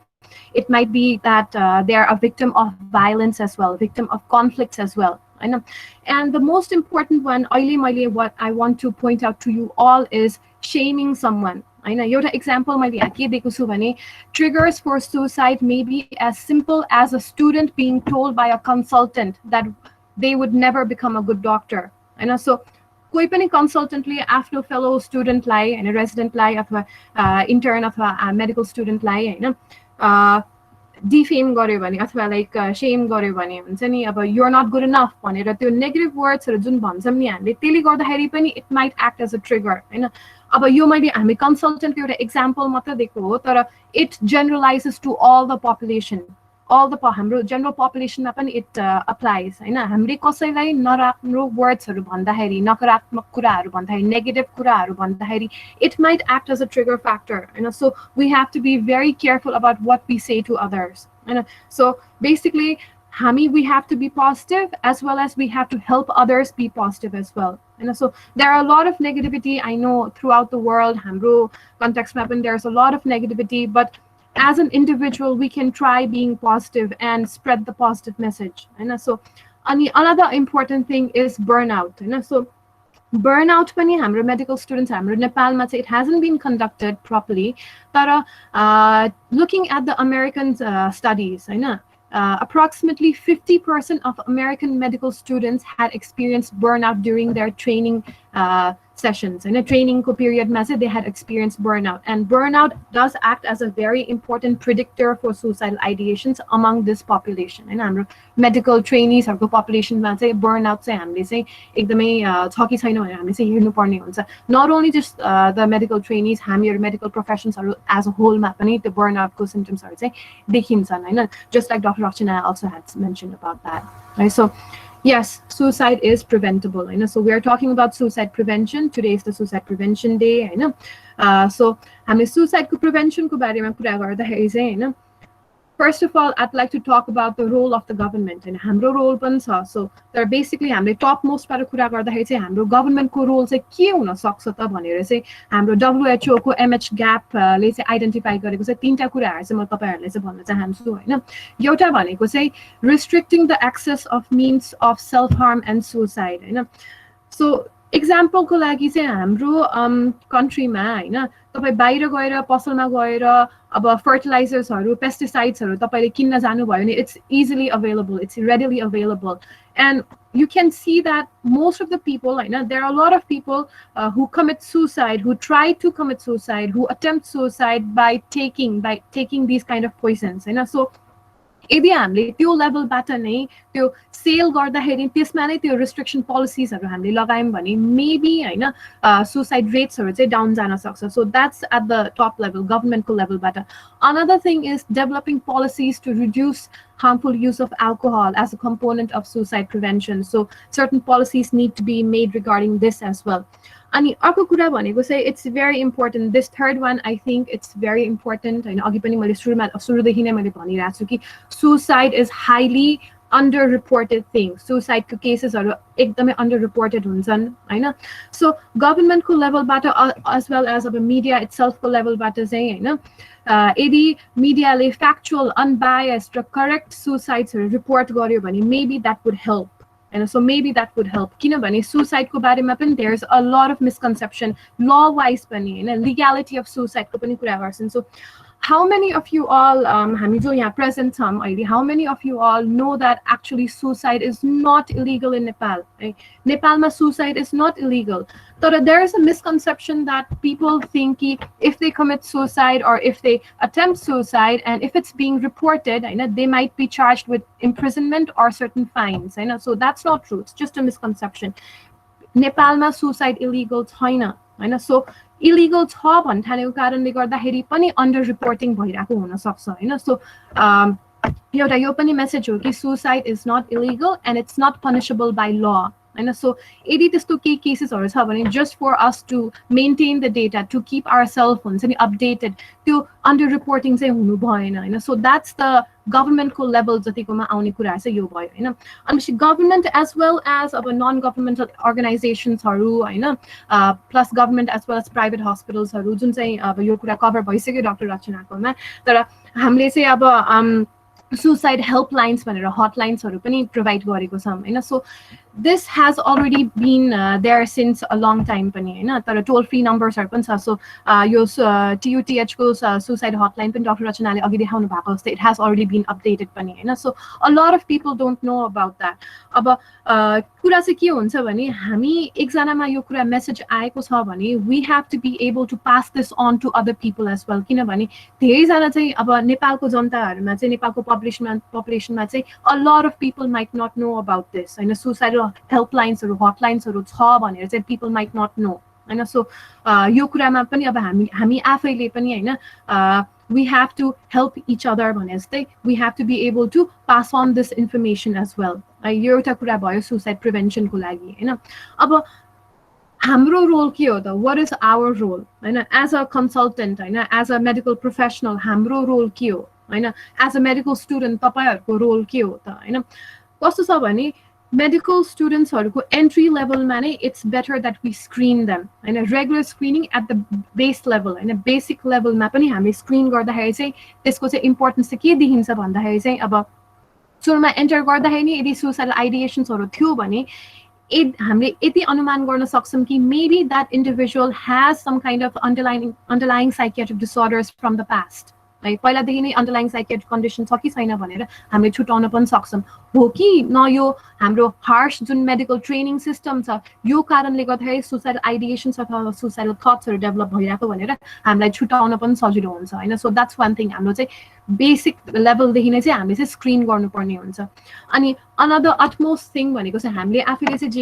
It might be that they are a victim of violence as well, victim of conflicts as well. And the most important one, what I want to point out to you all is shaming someone. Your example might be triggers for suicide may be as simple as a student being told by a consultant that they would never become a good doctor. So कोही पनि consultantले आफ्नो fellow student लाई हैन, resident लाई अथवा intern अथवा medical student लाई हैन defame गर्यो भने अथवा like Shem गर्यो भने हुन्छ नि, अब you are not good enough भनेर त्यो नेगेटिभ वर्ड्सहरु जुन भन्छौं नि हामीले, त्यसले गर्दाखेरि पनि it might act as a trigger, हैन. अब यो मैले हामी कन्सल्टेन्टको एउटा एक्जाम्पल मात्र दिएको हो, तर it generalises to all the population, हाम्रो जनरल पपुलेसनमा पनि इट अप्लाइज, हैन. हामीले कसैलाई नराम्रो वर्ड्सहरु भन्दाखेरि, नकारात्मक कुराहरु भन्दाखेरि, नेगेटिभ कुराहरु भन्दाखेरि it might act as a trigger factor, so we have to be very careful about what we say to others, so basically we have to be positive as well as we have to help others be positive as well, so there are a lot of negativity, I know, throughout the world. हाम्रो context map, and there's a lot of negativity, but as an individual we can try being positive and spread the positive message, so another important thing is burnout, so burnout पनि हाम्रो medical students हाम्रो नेपालमा चाहिँ it hasn't been conducted properly, तर looking at the American studies, approximately 50% of American medical students had experienced burnout during their training sessions. In a training period, they had experienced burnout, and burnout does act as a very important predictor for suicidal ideations among this population. And our medical trainees or population burnout not only just the medical trainees, your medical professions as a whole, the burnout symptoms are just like Dr. Rachana also had mentioned about that. Right? So yes, suicide is preventable. So we are talking about suicide prevention. Today is the Suicide Prevention Day. So suicide prevention first of all, I'd like to talk about the role of the government and hamro role pani cha. So there basically hamle topmost para kura garदाखेरि चाहिँ हाम्रो government को role चाहिँ के हुन सक्छ त भनेर चाहिँ हाम्रो WHO को MH gap ले चाहिँ identify गरेको चाहिँ तीनटा कुराहरु चाहिँ म तपाईहरुलाई चाहिँ भन्न चाहन्छु, हैन. एउटा भनेको चाहिँ restricting the access of means of self harm and suicide, Hahn. So example को लागि चाहिँ हाम्रो country मा, हैन, तपाईँ बाहिर गएर पसलमा गएर अब फर्टिलाइजर्सहरू पेस्टिसाइड्सहरू तपाईँले किन्न जानुभयो भने it's easily available, it's readily available. And you can see that most of the people, there are a lot of people who commit suicide, who try to commit suicide, who attempt suicide by taking these kind of poisons. So यदि हामीले त्यो लेभलबाट नै त्यो cell गर्दाखेरि त्यसमा नै त्यो restriction पोलिसिजहरू हामीले लगायौँ भने मेबी होइन सुसाइड रेट्सहरू चाहिँ डाउन जान सक्छ. So that's at the top level गभर्मेन्टको लेभलबाट. Another thing is developing policies to reduce harmful use of alcohol as a component of suicide prevention. So certain policies need to be made regarding this as well. अनि अर्को कुरा भनेको चाहिँ it's very important. This third one, I think it's very important. होइन अघि पनि मैले सुरुदेखि नै मैले भनिरहेको छु कि suicide is highly under-reported thing. Suicide cases are एकदमै under-reported हुन्छन् होइन. So government को levelबाट as well as अब media itself को levelबाट चाहिँ होइन यदि मिडियाले factual, unbiased र correct suicides report गर्यो भने maybe that would help. And so maybe that would help. किनभने suicide को बारेमा पनि there's a lot of misconception law wise पनि हैन legality of suicide को पनि कुरा गर्छन्. So how many of you all हामी जो यहाँ present छौँ अहिले, how many of you all know that actually suicide is not illegal in Nepal? नेपालमा suicide is not illegal. So there is a misconception that people think if they commit suicide or if they attempt suicide and if it's being reported, they might be charged with imprisonment or certain fines. So that's not true. It's just a misconception. नेपालमा suicide illegal छैन. So illegal छ भन्ने कारणले गर्दाखेरि पनि under reporting भइरहेको हुन सक्छ हैन. So एउटा यो पनि मेसेज हो कि suicide is not illegal and it's not punishable by law. And so यदि त्यस्तो केही केसेसहरु छ भने just for us to maintain the data, to keep ourselves updated, त्यो under reporting चाहिँ हुनु भएन हैन. So that's the government को level जतिकोमा आउने कुरा चाहिँ यो भयो हैन. अनि government as well as अब non governmental organizations हरु हैन plus government as well as private hospitals हरु जुन चाहिँ अब यो कुरा कभर भइसक्यो डाक्टर रचनाकोमा. तर हामीले चाहिँ अब suicide helplines भनेर hotlines हरु पनि provide गरेको छौं हैन. So this has already been there since a long time पनि हैन. तर toll free numbers हरु पनि छ. So यो TUTH को suicide hotline पनि डाक्टर रचनाले अघि देखाउनु भएको जस्तै it has already been updated पनि हैन. So a lot of people don't know about that. अब कुरा चाहिँ के हुन्छ भने हामी एकजनामा यो कुरा मेसेज आएको छ भने we have to be able to pass this on to other people as well. किनभने धेरै जना चाहिँ अब नेपालको जनताहरुमा चाहिँ नेपालको populationमा चाहिँ a lot of people might not know about this. Hahn suicide helplines हरु hotlines हरु छ भनेर चाहिँ people might not know. Hahn. So यो कुरामा पनि अब हामी आफैले पनि हैन we have to help each other भने जस्तै we have to be able to pass on this information as well. यो एउटा कुरा भयो suicide prevention को लागि हैन. अब हाम्रो रोल के हो त? What is our role? हैन as a consultant हैन as a medical professional हाम्रो रोल के हो हैन as a medical student तपाईहरुको रोल के हो त हैन. कस्तो छ भने medical students हरुको entry level मा नै it's better that we screen them. Hahn regular screening at the base level Hahn basic level मा पनि हामी screen गर्दाखेरि चाहिँ त्यसको चाहिँ importance चाहिँ के देखिन्छ भन्दाखेरि चाहिँ अब सुरुमा enter गर्दाखेरि यदि suicidal ideations हरु थियो भने हामीले यति अनुमान गर्न सक्छौं कि maybe that individual has some kind of underlying psychiatric disorders from the past. पहिलादेखि नै underlying psychiatric condition छ कि छैन भनेर हामीले छुटाउन पनि सक्छौं. हो कि न यो हाम्रो harsh जुन medical training system छ यो कारणले गर्दाखेरि suicidal ideations अथवा suicidal thoughts हरु develop भइराको भनेर हामीलाई छुटाउन पनि सजिलो हुन्छ हैन. So that's one thing. हाम्रो चाहिँ basic level देखि नै चाहिँ हामीले चाहिँ screen गर्नुपर्ने हुन्छ. अनि another utmost thing भनेको चाहिँ हामीले आफैले चाहिँ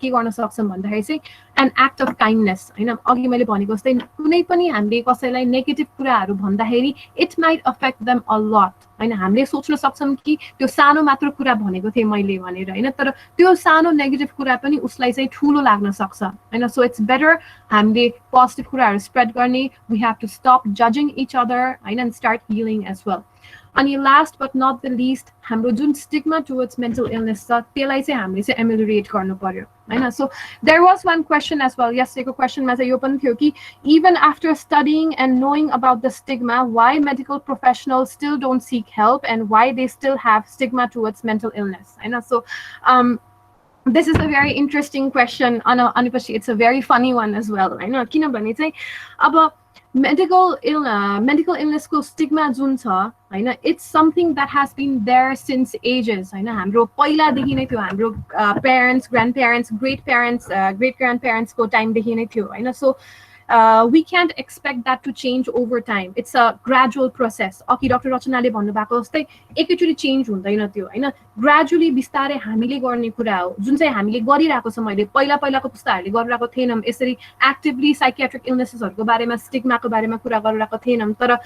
के गर्न सक्छौं भन्दाखेरि चाहिँ an act of kindness हैन. अघि मैले भनेको जस्तै कुनै पनि हामीले कसैलाई नेगेटिभ कुराहरु भन्दाखेरि it might affect them a lot. हैन हामीले सोच्न सक्छौं कि त्यो सानो मात्र कुरा भनेको थिए मैले भनेर हैन. तर त्यो सानो नेगेटिभ कुरा पनि उसलाई चाहिँ ठूलो लाग्न सक्छ हैन. So it's better हामीले पोजिटिभ कुराहरु स्प्रेड गर्ने. We have to stop judging each other हैन and start healing as well. अनि last but not the least हाम्रो जुन stigma towards mental illness छ त्यसलाई चाहिँ हामीले चाहिँ ameliorate गर्नु पर्यो हैन. So there was one question as well. Yesterdayको question मा चाहिँ यो पनि थियो कि even after studying and knowing about the stigma, why medical professionals still don't seek help and why they still have stigma towards mental illness Hahn. So This is a very interesting question. Anipashi, it's a very funny one as well. I know. किनभने चाहिँ अब medical illness को stigma जुन छ हैन, it's something that has been there since ages हैन. हाम्रो पहिलादेखि नै थियो, हाम्रो parents, grandparents, great parents, great grandparents को time देखि नै थियो हैन. So we can't expect that to change over time. It's a gradual process. Okay, Dr. Rachana le भन्नुभएको जस्तै एकैचोटी चेन्ज हुँदैन त्यो हैन. Gradually बिस्तारै हामीले गर्ने कुरा हो, जुन चाहिँ हामीले गरिरहेको छौं अहिले. पहिलाको पुस्ताहरूले गरिरहेको थिएनौं, यसरी एक्टिभली साइकियाट्रिक इलनेसेसहरुको बारेमा, स्टिग्माको बारेमा कुरा गरिरहेको थिएनौं. तर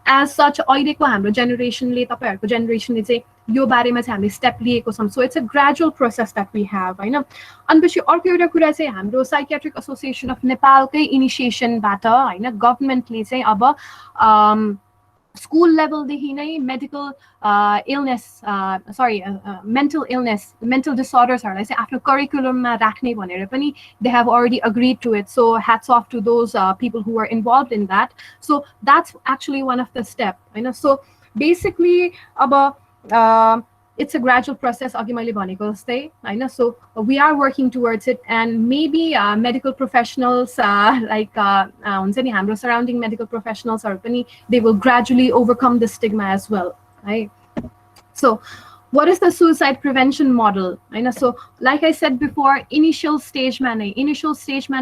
as such अहिलेको हाम्रो जेनेरेसनले, तपाईहरुको जेनेरेसनले चाहिँ यो बारेमा चाहिँ हामीले स्टेप लिएको छौं. So it's a gradual process that we have हैन. अनपछि अर्को एउटा कुरा चाहिँ हाम्रो साइकियाट्रिक एसोसिएसन अफ नेपालकै इनिसिएसनबाट हैन, गभर्नमेन्टले चाहिँ अब स्कुल लेभलदेखि नै medical illness mental illness, mental डिसअर्डर्सहरुलाई चाहिँ आफ्नो करिकुलममा राख्ने भनेर पनि they have already agreed to it. So hats off to those people who are involved in that. So that's actually one of the steps, Hahn. So basically अब it's a gradual process, अघि मैले भनेको जस्तै हैन. So we are working towards it, and maybe medical professionals like हुन्छ नि हाम्रो surrounding medical professionals हरु पनि, they will gradually overcome the stigma as well, right? So what is the suicide prevention model? I know. So like I said before, initial stage man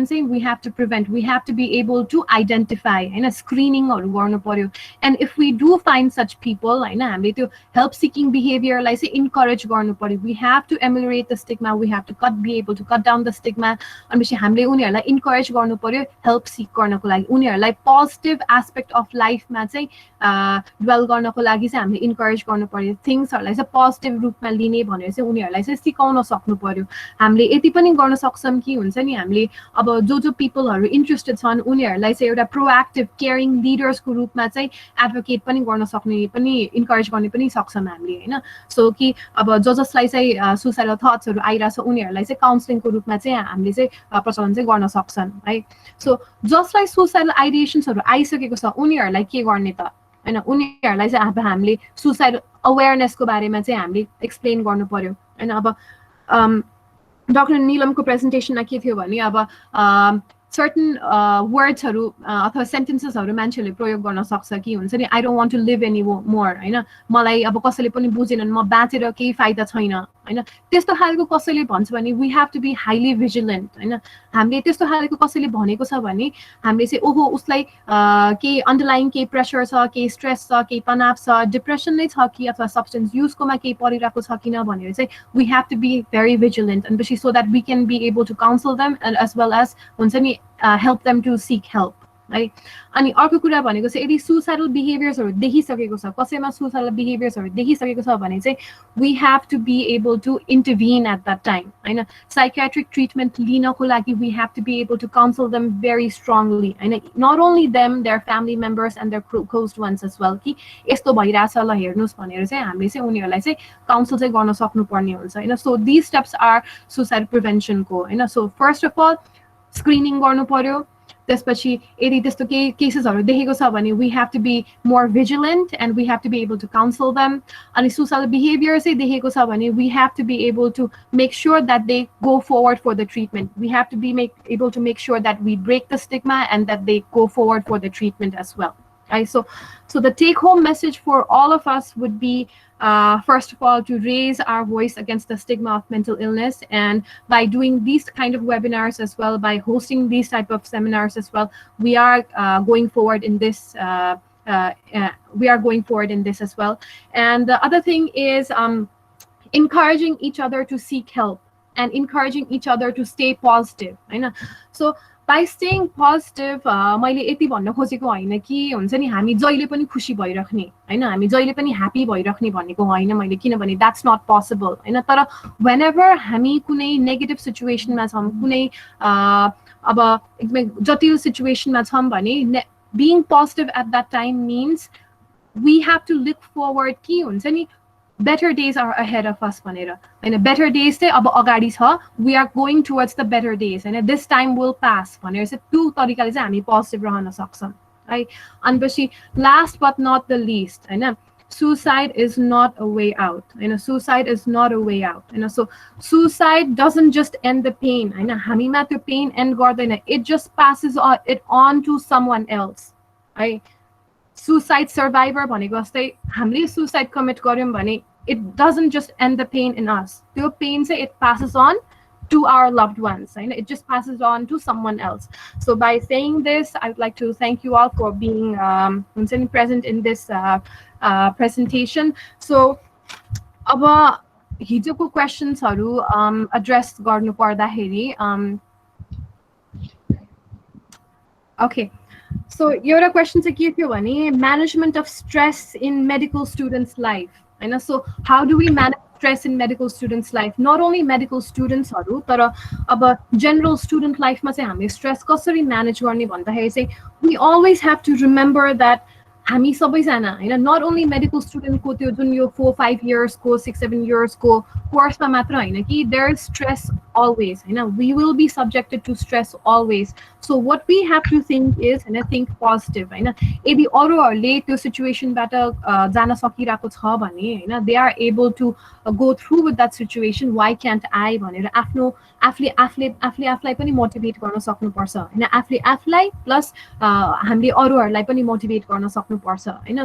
saying we have to prevent, we have to be able to identify in a screening or garnu paryo. And if we do find such people, I know हामीले त्यो help seeking behavior like say encourage garnu paryo. We have to ameliorate the stigma, we have to be able to cut down the stigma. And हामीले उनीहरुलाई encourage garnu paryo, help seek गर्नको लागि, उनीहरुलाई positive aspect of life मा चाहिँ dwell गर्नको लागि चाहिँ हामीले encourage गर्नु पर्यो. Things are like positive रूपमा लिने भनेर चाहिँ उनीहरुलाई चाहिँ सिकाउन सक्नु पर्यो. हामीले यति पनि गर्न सक्छौं कि हुन्छ नि, हामीले अब जो पिपलहरु इन्ट्रेस्टेड छन् उनीहरुलाई चाहिँ एउटा प्रोएक्टिभ केयरिङ लिडर्स को रूपमा चाहिँ एडभोकेट पनि गर्न सक्ने पनि इन्करेज गर्ने पनि सक्छौं हामीले हैन. सो कि अब जसलाई चाहिँ सुसाइडल थट्सहरु आइराछ उनीहरुलाई चाहिँ काउन्सलिङ को रूपमा चाहिँ हामीले चाहिँ प्रचलन चाहिँ गर्न सक्छन् है. सो जसलाई सुसाइडल आइडिएशन्सहरु आइसकेको छ उनीहरुलाई के गर्ने त हैन, उनीहरुलाई चाहिँ अब हामीले सुसाइड अवेयरनेस को बारेमा चाहिँ हामीले एक्सप्लेन गर्नु पर्यो हैन. अब डाक्टर नीलमको प्रेजेन्टेसनमा के थियो भने अब certain wordsहरु अथवा सेन्टेन्सेसहरु मान्छेले प्रयोग गर्न सक्छ कि हुन्छ नि, I don't want to live anymore हैन, मलाई अब कसैले पनि बुझेनन्, म बाँचेर केही फाइदा छैन हैन. त्यस्तो खालको कसैले भन्छ भने we have to be highly vigilant हैन. हामीले त्यस्तो खालको कसैले भनेको छ भने हामीले चाहिँ ओहो उसलाई केही अन्डरलाइन केही प्रेसर छ, केही स्ट्रेस छ, केही तनाव छ, डिप्रेसन नै छ कि अथवा सब्स्टेन्स युजकोमा केही परिरहेको छ किन भनेर चाहिँ we have to be very vigilant, and so that we can be able to counsel them and as well as हुन्छ नि help them to seek help, right? अनि अर्को कुरा भनेको चाहिँ यदि सुसाइडल बिहेभियर्सहरु देखिसकेको छ, कसैमा सुसाइडल बिहेभियर्सहरु देखिसकेको छ भने चाहिँ we have to be able to intervene at that time हैन. साइकियाट्रिक ट्रिटमेन्ट लिनको लागि we have to be able to counsel them very strongly Hahn, not only them, their family members and their close ones as well, कि यस्तो भइराछ ल हेर्नुस् भनेर चाहिँ हामीले चाहिँ उनीहरुलाई चाहिँ काउन्सल चाहिँ गर्न सक्नुपर्ने हुन्छ हैन. So these steps are suicide prevention को हैन. So first of all screening गर्नु पर्यो. त्यसपछि यदि त्यस्तो केही केसेसहरु देखेको छ भने we have to be more vigilant and we have to be able to counsel them. अनि सुसाइडल बिहेभियर चाहिँ देखेको छ भने we have to be able to make sure that they go forward for the treatment. We have to be able to make sure that we break the stigma and that they go forward for the treatment as well. Right? So the take home message for all of us would be first of all to raise our voice against the stigma of mental illness, and by doing these kind of webinars as well, by hosting these type of seminars as well, we are going forward in this as well. And the other thing is encouraging each other to seek help and encouraging each other to stay positive, Hahn. So by staying positive, मैले यति भन्न खोजेको हैन कि हुन्छ नि हामी जहिले पनि खुशी भइराख्ने हैन, हामी जहिले पनि ह्यापी भइराख्ने भनेको हैन मैले, किनभने that's not possible हैन. तर whenever हामी कुनै नेगेटिभ सिचुएसनमा छौं, कुनै अब एकदमै जटिल सिचुएसनमा छौं भने being positive at that time means we have to look forward कि हुन्छ नि better days are ahead of us भनेर हैन. better days चाहिँ अब अगाडि छ, we are going towards the better days Hahn, this time will pass भनेर चाहिँ त्यो तरिकाले चाहिँ हामी पोजिटिभ रहन सक्छौं है. अनि पछि last but not the least Hahn, suicide is not a way out. Suicide is not a way out. So suicide doesn't just end the pain. हामीमा त्यो pain end गर्दैन. It just passes it on to someone else. Suicide survivor भनेको जस्तै हामीले suicide commit गर्यौं भने it doesn't just end the pain in us. त्यो pain चाहिँ it passes on to our loved ones. It just passes on to someone else. So by saying this, I would like to thank you all for being present in this presentation. So अब हिजोको क्वेशन्सहरु address गर्नु पर्दाखेरि okay, so एउटा question चाहिँ के थियो भने management of stress in medical students life. So how do we manage stress in medical students life? Not only medical students हरु तर अब general student life मा चाहिँ हामी stress कसरी manage गर्ने भन्दाखेरि चाहिँ we always have to remember that हामी सबैजना हैन not only medical student को त्यो जुन यो 4-5 years को 6-7 years को course मा मात्र हैन कि there is stress always. We will be subjected to stress always. So what we have to think is think positive. यदि अरूहरुले त्यो सिचुएसनबाट जान सकिराको छ भने they are able to go through with that situation. Why can't I भनेर आफूलाई पनि motivate गर्न सक्नुपर्छ आफूले आफूलाई प्लस हामीले अरूहरुलाई पनि मोटिभेट गर्न सक्नुपर्छ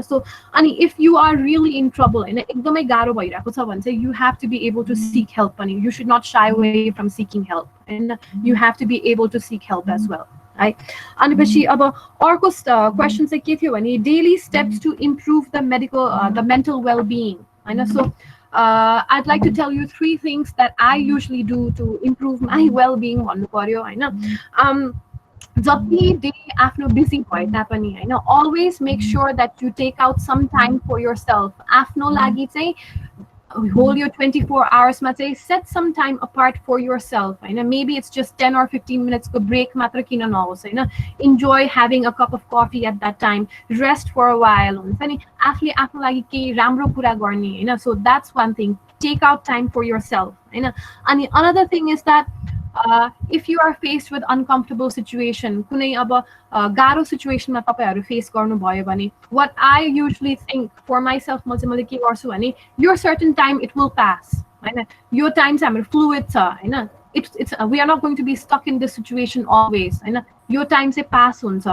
So अनि if you are really in trouble एकदमै गाह्रो भइराको छ भने चाहिँ you have to be able to seek help पनि. You should not shy away from seeking help and you have to be able to seek help as well. अनि पछि अब अर्को क्वेशन चाहिँ के थियो भने daily steps to improve the mental well-being. So I'd like to tell you 3 things that I usually do to improve my well-being भन्नु पर्यो जति डे आफ्नो बिजी भए तापनि always make sure that you take out some time for yourself. आफ्नो लागि चाहिँ whole your 24 hours मा चाहिँ set some time apart for yourself. Maybe it's just 10 or 15 minutes को break मात्र किन नहोस् enjoy having a cup of coffee at that time, rest for a while हुन्छ नि आफूले आफ्नो लागि केही राम्रो कुरा गर्ने So that's one thing, take out time for yourself अनि another thing is that if you are faced with uncomfortable situation, कुनै अब गाह्रो situation मा तपाईहरु face गर्नु भयो भने what I usually think for myself म चाहिँ मैले के गर्छु भने your certain time it will pass your time चाहिँ हाम्रो fluid छ it's we are not going to be stuck in this situation always your time चाहिँ pass हुन्छ.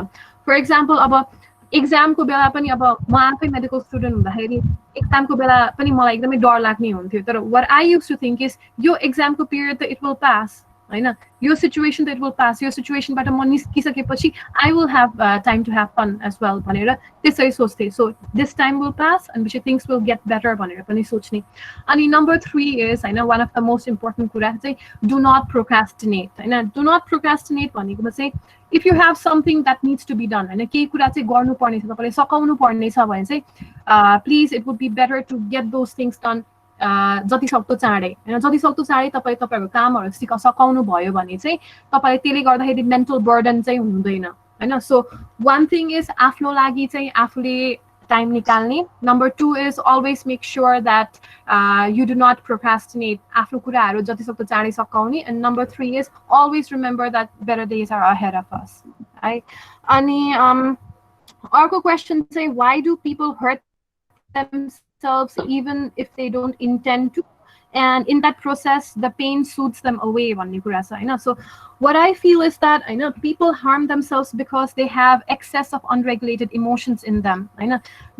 For example अब exam को बेला पनि अब म आफै medical student हुँदाखेरि exam को बेला पनि मलाई एकदमै डर लाग्ने हुन्थ्यो तर what I used to think is your exam को period it will pass your situation that will pass, your situation but I will have time to have fun as well so this time will pass and things will get better and number 3 is one of the most important कुरा do not procrastinate do not procrastinate if you have something that needs to be done please it would be better to get those things done जति सक्दो चाँडै तपाईहरुको कामहरु सकाउनु भयो भने चाहिँ तपाईले त्यसले गर्दाखेरि मेन्टल बर्डन चाहिँ हुँदैन So one thing is आफ्नो लागि चाहिँ आफूले time निकाल्ने. Number 2 is always make sure that you do not procrastinate आफ्नो कुराहरु जति सक्दो चाँडै सकाउने. And number 3 is always remember that better days are ahead of us. अनि अर्को question चाहिँ why do people hurt themselves even if they don't intend to, and in that process the pain soothes them away भन्ने कुरा छ So what I feel is that people harm themselves because they have excess of unregulated emotions in them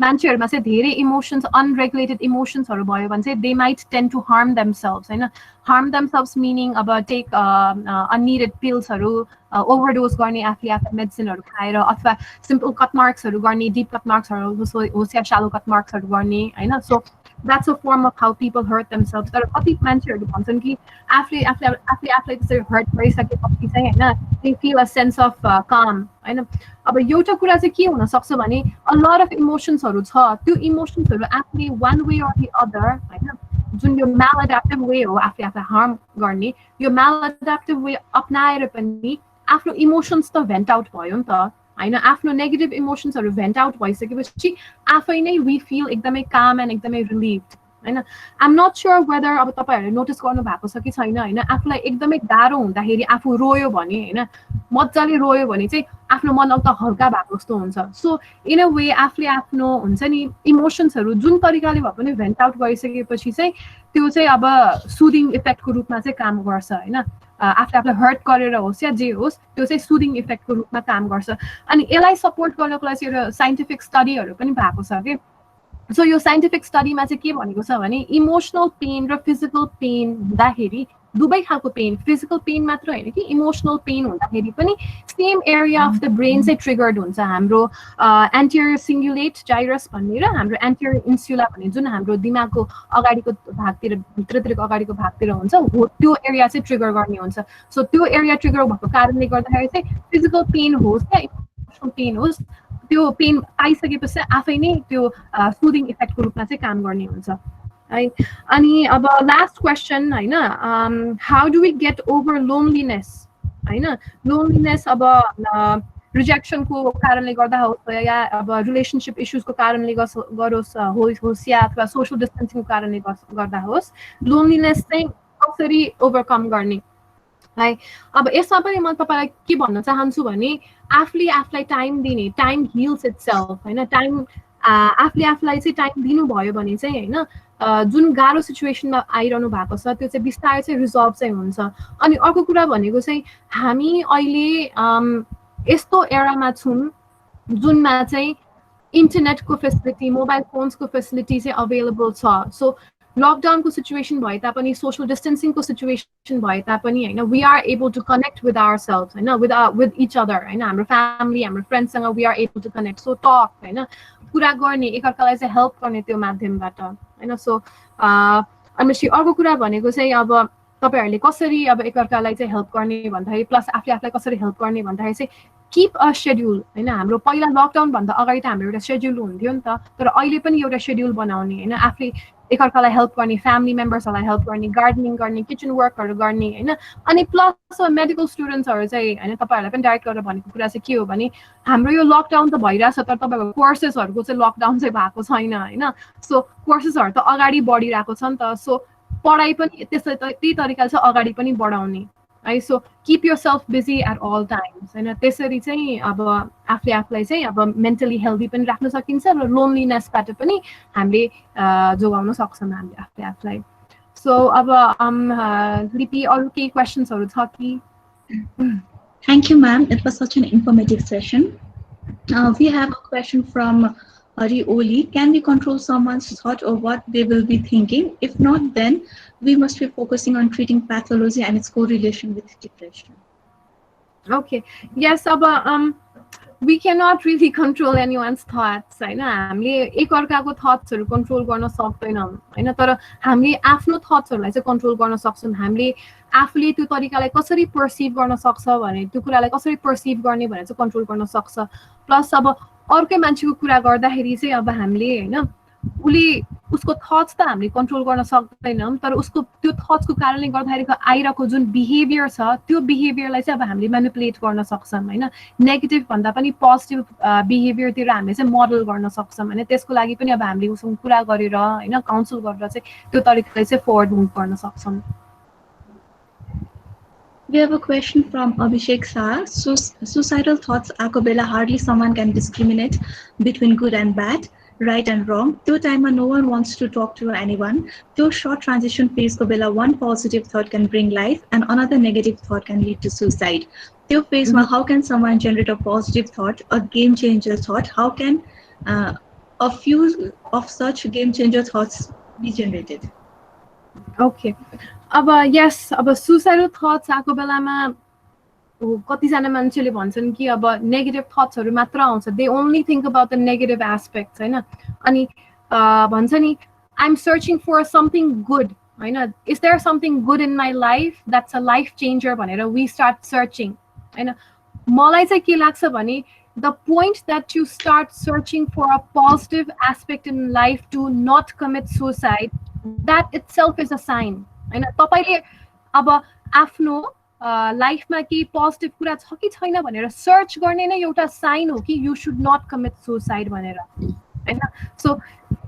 मान्छेहरुमा चाहिँ धेरै emotions unregulated emotions हरु भयो भने चाहिँ they might tend to harm themselves harm themselves meaning अब take unneeded pills हरु overdose गर्ने आफूले medicine हरु खाएर अथवा simple cut marks हरु गर्ने deep cut marks हरु होस् या shallow cut marks हरु गर्ने so that's a form of how people hurt themselves. तर कति मान्छेहरु भन्छन् कि आफूले त्यसरी hurt भइसकेपछि चाहिँ they feel a sense of calm अब एउटा कुरा चाहिँ के हुन सक्छ भने a lot of emotions हरु छ त्यो emotions हरु आफूले one way or the other Jun yo maladaptive way हो आफूले harm गर्ने यो maladaptive way अपनाएर पनि आफ्नो emotions त vent out भयो नि त आफ्नो negative emotions हरु vent out भइसकेपछि आफै नै we feel एकदमै calm and एकदमै relieved हैन आइम नट स्योर वेदर अब तपाईहरुले नोटिस गर्नु भएको छ कि छैन हैन आफुलाई एकदमै गाह्रो हुँदाखेरि आफू रोयो भने हैन मज्जाले रोयो भने चाहिँ आफ्नो मन अल्क हल्का भएको जस्तो हुन्छ सो इन अ वे आफूले आफ्नो हुन्छ नि इमोसन्सहरु जुन तरिकाले भए पनि भेन्ट आउट गरिसकेपछि चाहिँ त्यो चाहिँ अब सुदिङ इफेक्टको रूपमा चाहिँ काम गर्छ हैन आफूले हर्ट गरेर होस् या जे होस् त्यो चाहिँ सुदिङ इफेक्टको रूपमा काम गर्छ अनि यसलाई सपोर्ट गर्नको लागि एउटा साइन्टिफिक स्टडीहरु पनि भएको छ के सो यो साइन्टिफिक स्टडीमा चाहिँ के भनेको छ भने इमोसनल पेन र फिजिकल पेन हुँदाखेरि दुवै खालको पेन फिजिकल पेन मात्र हैन कि इमोसनल पेन हुँदाखेरि पनि same area of the brain चाहिँ ट्रिगर्ड हुन्छ हाम्रो एन्टेरियर सिङ्गुलेट जाइरस भन्ने र हाम्रो एन्टेरियर इन्सुला भन्ने जुन हाम्रो दिमागको अगाडिको भागतिर भित्रतिरको अगाडिको भागतिर हुन्छ हो त्यो एरिया चाहिँ ट्रिगर गर्ने हुन्छ सो त्यो एरिया ट्रिगर भएको कारणले गर्दाखेरि चाहिँ फिजिकल पेन होस् या इमोसनल पेन होस् त्यो पेन आइसकेपछि आफै नै त्यो सुदिङ इफेक्टको रूपमा चाहिँ काम गर्ने हुन्छ है अनि अब लास्ट क्वेसन हैन how do we get over loneliness हैन लोनलीनेस अब रिजेक्सनको कारणले गर्दा होस् या अब रिलेसनशिप इश्यूजको कारणले होस् या अथवा सोशल डिस्टेन्सिङको कारणले गर्दा होस् लोनलीनेस चाहिँ कसरी ओभरकम गर्ने है अब यसमा पनि म तपाईलाई के भन्न चाहन्छु भने आफूलाई टाइम दिने टाइम हिल्स इटसेल्फ हैन टाइम आफूलाई चाहिँ टाइम दिनु भयो भने चाहिँ हैन जुन गाह्रो सिचुएसनमा आइरहनु भएको छ त्यो चाहिँ बिस्तारै चाहिँ रिजल्भ चाहिँ हुन्छ अनि अर्को कुरा भनेको चाहिँ हामी अहिले यस्तो एरामा छौं जुनमा चाहिँ इन्टरनेटको फेसिलिटी मोबाइल फोन्सको फेसिलिटी चाहिँ अवेलेबल छ सो लकडाउनको सिचुएसन भए तापनि सोशल डिस्टेन्सिङको सिचुएसन भए तापनि हैन we are able to connect with ourselves हैन विथ इच अदर हैन हाम्रो फ्यामिली हाम्रो फ्रेन्ड्ससँग we are able to connect so talk हैन कुरा गर्ने एकअर्कालाई चाहिँ हेल्प गर्ने त्यो माध्यमबाट हैन सो अनि अर्को कुरा भनेको चाहिँ अब तपाईहरुले कसरी अब एकअर्कालाई चाहिँ हेल्प गर्ने भन्दाखेरि प्लस आफूलाई कसरी हेल्प गर्ने भन्दाखेरि चाहिँ कीप अ शेड्युल हैन हाम्रो पहिला लकडाउन भन्दा अगाडि त हाम्रो एउटा शेड्युल हुन्थ्यो नि त तर अहिले पनि एउटा शेड्युल बनाउने हैन आफूले एकअर्कालाई हेल्प गर्ने फ्यामिली मेम्बर्सहरुलाई हेल्प गर्ने गार्डनिङ गर्ने किचन वर्कहरु गर्ने हैन अनि प्लस मेडिकल स्टुडेन्ट्सहरु चाहिँ हैन तपाईहरुलाई पनि डाइरेक्ट गरेर भनेको कुरा चाहिँ के हो भने हाम्रो यो लकडाउन त भइराछ तर तपाईहरुको कोर्सेसहरुको चाहिँ लकडाउन चाहिँ भएको छैन हैन सो कोर्सेसहरु त अगाडि बढिरहेको छ नि त सो पढाइ पनि त्यही तरिकाले चाहिँ अगाडि पनि बढाउने है so keep yourself busy at all times हैन त्यसरी चाहिँ अब आफूलाई चाहिँ अब मेन्टली हेल्दी पनि राख्न सकिन्छ र लोनलीनेसबाट पनि हामीले जोगाउन सक्छौं हामीले आफूलाई सो अब लिपि अरु केही क्वेशन्सहरु छ कि Thank you, ma'am. It was such an informative session. We have a question from Hari Oli. Can we control someone's thought or what they will be thinking? If not, then we must be focusing on treating pathology and its correlation with depression. Okay. Yes, अब we cannot really control anyone's thoughts हैन हामीले एकअर्काको थट्सहरु control गर्न सक्दैनौं हैन तर हामीले आफ्नो थट्सहरुलाई चाहिँ control गर्न सक्छौं हामीले आफूले त्यो तरिकालाई कसरी पर्सिभ गर्न सक्छ भने त्यो कुरालाई कसरी पर्सिभ गर्ने भनेर चाहिँ कन्ट्रोल गर्न सक्छ प्लस अब अर्कै मान्छेको कुरा गर्दाखेरि चाहिँ अब हामीले हैन उसको थट्स त हामीले कन्ट्रोल गर्न सक्दैनौं तर उसको त्यो थट्सको कारणले गर्दाखेरि आइरहेको जुन बिहेभियर छ त्यो बिहेभियरलाई चाहिँ अब हामीले म्यानिपुलेट गर्न सक्छौं हैन नेगेटिभ भन्दा पनि पोजिटिभ बिहेभियरतिर हामीले चाहिँ मोडल गर्न सक्छौं हैन त्यसको लागि पनि अब हामीले उसँग कुरा गरेर हैन काउन्सिल गरेर चाहिँ त्यो तरिकाले चाहिँ फरवर्ड मुभ गर्न सक्छौं We have a question from Abhishek Shah. Suicidal thoughts aako bela hardly someone can discriminate between good and bad, right and wrong. त्यो टाइममा no one wants to talk to anyone. त्यो short transition phase को बेला one positive thought can bring life and another negative thought can lead to suicide. त्यो phase मा how can someone generate a positive thought, a game changer thought? How can a few of such game changer thoughts be generated? Okay. अब yes अब suicidal thoughts आको बेलामा कतिजना मान्छेले भन्छन् कि अब नेगेटिभ थट्सहरु मात्र आउँछ they only think about the negative aspects हैन अनि भन्छ नि I am searching for something good हैन is there something good in my life that's a life changer भनेर वी स्टार्ट सर्चिङ हैन मलाई चाहिँ के लाग्छ भने the point that you start searching for a positive aspect in life to not commit suicide, that itself is a sign. And तपाईले अब आफ्नो लाइफमा के पोजिटिभ कुरा छ कि छैन भनेर सर्च गर्ने नै एउटा साइन हो कि you should not commit suicide भनेर हैन सो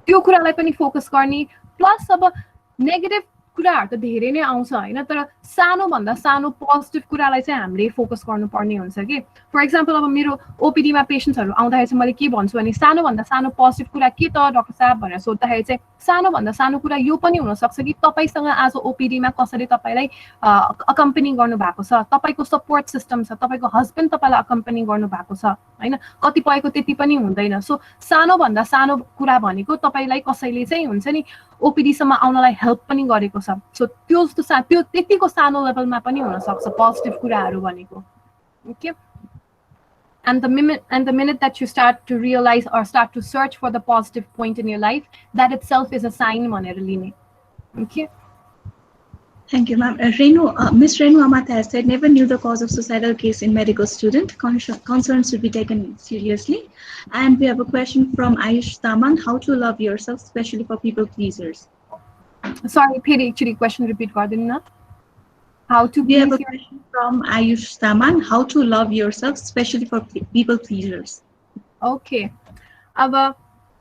त्यो कुरालाई पनि फोकस गर्ने प्लस अब नेगेटिभ कुराहरू त धेरै नै आउँछ होइन, तर सानोभन्दा सानो पोजिटिभ कुरालाई चाहिँ हामीले फोकस गर्नुपर्ने हुन्छ कि। फर इक्जाम्पल अब मेरो ओपिडीमा पेसेन्ट्सहरू आउँदाखेरि चाहिँ मैले के भन्छु भने सानोभन्दा सानो पोजिटिभ कुरा के त डाक्टर साहब भनेर सोद्धाखेरि चाहिँ सानोभन्दा सानो कुरा यो पनि हुनसक्छ कि तपाईँसँग आज ओपिडीमा कसैले तपाईँलाई अकम्पनी गर्नुभएको छ, तपाईँको सपोर्ट सिस्टम छ, तपाईँको हस्बेन्ड तपाईँलाई अकम्पनी गर्नुभएको छ होइन, कतिपयको त्यति पनि हुँदैन। सो सानोभन्दा सानो कुरा भनेको तपाईँलाई कसैले चाहिँ हुन्छ नि ओपिडीसम्म आउनलाई हेल्प पनि गरेको छ। सो त्यो जस्तो त्यो त्यतिको सानो लेभलमा पनि हुनसक्छ पोजिटिभ कुराहरू भनेको। Okay, and the minute that you start to realize or start to search for the positive point in your life, that itself is a sign भनेर लिने। Okay. Thank you, ma'am. Ms. Renu Amat has said, never knew the cause of suicidal case in medical student. Concerns should be taken seriously. And we have a question from Ayush Saman, how to love yourself, especially for people pleasers. Sorry, फेरि actually question repeat गरिदिनु न। How to We have a please question from Ayush Saman, how to love yourself, especially for people pleasers. Okay. अब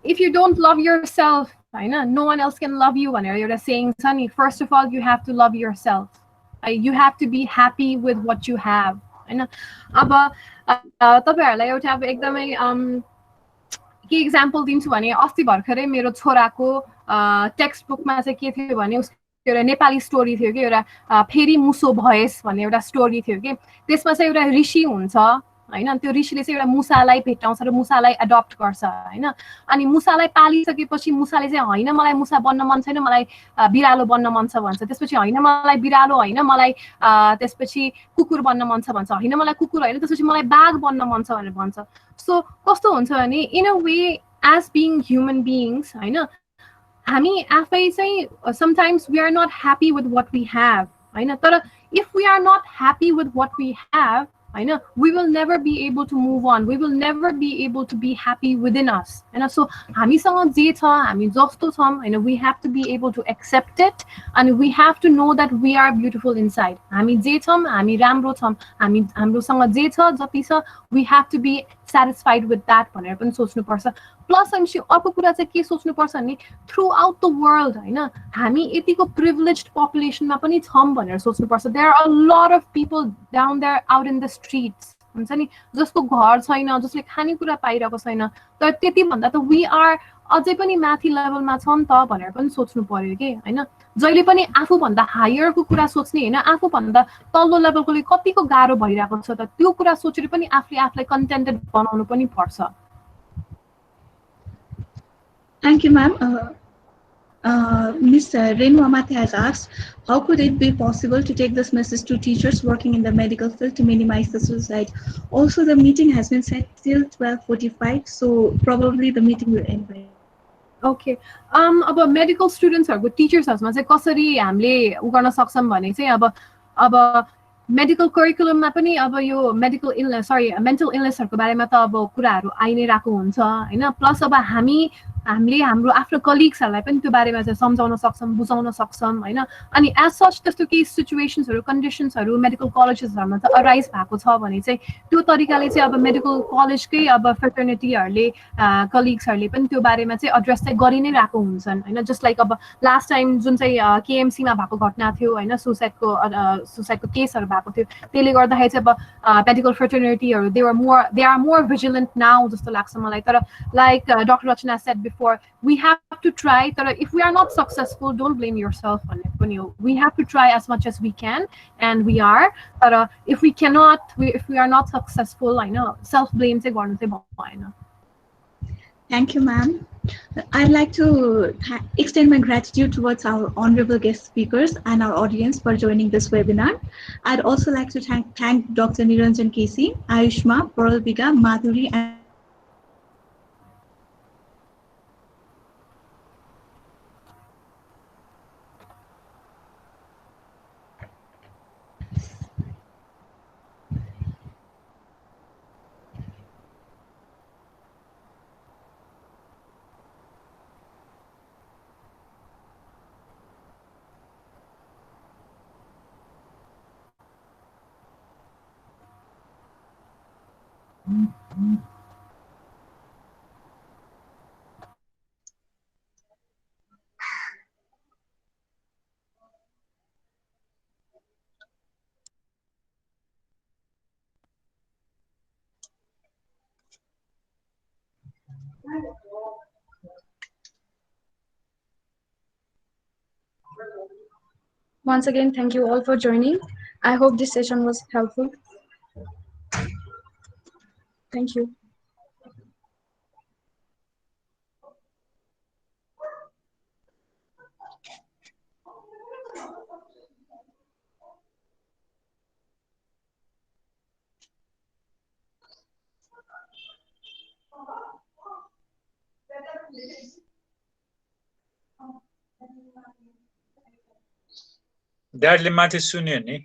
if you don't love yourself, होइन, no one else can love you भनेर एउटा saying छ नि, first of all you have to love yourself. You have to be happy with what you have होइन। अब तपाईहरुलाई एउटा अब एकदमै के एक्जाम्पल दिन्छु भने अस्ति भर्खरै मेरो छोराको टेक्स्ट बुकमा चाहिँ के थियो भने उसको एउटा नेपाली स्टोरी थियो कि एउटा फेरि मुसो भएस भन्ने एउटा स्टोरी थियो कि। त्यसमा चाहिँ एउटा ऋषि हुन्छ होइन, त्यो ऋषिले चाहिँ एउटा मुसालाई भेट्टाउँछ र मुसालाई एडप्ट गर्छ होइन। अनि मुसालाई पालिसकेपछि मुसाले चाहिँ होइन मलाई मुसा बन्न मन छैन, मलाई बिरालो बन्न मन छ भन्छ। त्यसपछि होइन मलाई बिरालो होइन, मलाई त्यसपछि कुकुर बन्न मन छ भन्छ। होइन मलाई कुकुर होइन, त्यसपछि मलाई बाघ बन्न मन छ भनेर भन्छ। सो कस्तो हुन्छ भने in a way as being human beings होइन, हामी आफै चाहिँ sometimes we are not happy with what we have होइन, तर if we are not happy with what we have होइन, we will never be able to move on, we will never be able to be happy within us होइन। सो हामीसँग जे छ, हामी जस्तो छौँ होइन, we have to be able to accept it and we have to know that we are beautiful inside. हामी जे छौँ हामी राम्रो छौँ, हाम्रोसँग जे छ जति छ we have to be satisfied with that भनेर पनि सोच्नुपर्छ। प्लस अनि अर्को कुरा चाहिँ के सोच्नुपर्छ भने थ्रु आउट द वर्ल्ड होइन, हामी यतिको प्रिभिलेज्ड पपुलेसनमा पनि छौँ भनेर सोच्नुपर्छ। There are a lot of people down there out in the streets हुन्छ नि, जसको घर छैन, जसले खानेकुरा पाइरहेको छैन, तर त्यति भन्दा त वी आर अझै पनि माथि लेभलमा छ नि त भनेर पनि सोच्नु पर्यो कि होइन। जहिले पनि आफूभन्दा हायरको कुरा सोच्ने होइन, आफूभन्दा तल्लो लेभलकोले कतिको गाह्रो भइरहेको छ त त्यो कुरा सोचेर पनि आफूले आफूलाई कन्टेन्टेड बनाउनु पनि पर्छ। Thank you, ma'am. Ms. Renu Amat has asked, how could it be possible to take this message to teachers working in the medical field to minimize the suicide? Also, the meeting has been set till 12:45, so probably the meeting will end by. Okay, अब medical स्टुडेन्ट्सहरूको टिचर्सहरूमा चाहिँ कसरी हामीले उ गर्न सक्छौँ भने चाहिँ अब मेडिकल करिकुलममा पनि अब यो मेडिकल इलनेस मेन्टल इलनेसहरूको बारेमा त अब कुराहरू आइ नै रहेको हुन्छ होइन। प्लस अब हामीले हाम्रो आफ्नो कलिग्सहरूलाई पनि त्यो बारेमा चाहिँ सम्झाउन सक्छौँ, बुझाउन सक्छौँ होइन। अनि एज सच त्यस्तो केही सिचुएसन्सहरू कन्डिसन्सहरू मेडिकल कलेजेसहरूमा त अराइज भएको छ भने चाहिँ त्यो तरिकाले चाहिँ अब मेडिकल कलेजकै अब फ्रेटर्निटीहरूले कलिग्सहरूले पनि त्यो बारेमा चाहिँ एड्रेस चाहिँ गरि नै रहेको हुन्छन् होइन। जस्ट लाइक अब लास्ट टाइम जुन चाहिँ केएमसीमा भएको घटना थियो होइन, सुसाइडको केसहरू भएको थियो, त्यसले गर्दाखेरि चाहिँ अब मेडिकल फ्रेटर्निटीहरू they are more vigilant now जस्तो लाग्छ मलाई। तर like doctor Rachana said before, we have to try, तर if we are not successful don't blame yourself भन्ने पनि हो। we have to try as much as we can and we are, तर if we are not successful होइन, self blame चाहिँ गर्नु चाहिँ भएन। Thank you, ma'am. I'd like to extend my gratitude towards our honorable guest speakers and our audience for joining this webinar. I'd also like to thank Dr. Niranjan Kesi, Ayushma, Pearl Biga, Madhuri, and Once again, thank you all for joining. I hope this session was helpful. Thank you. Dərli Mati सुन्यो नि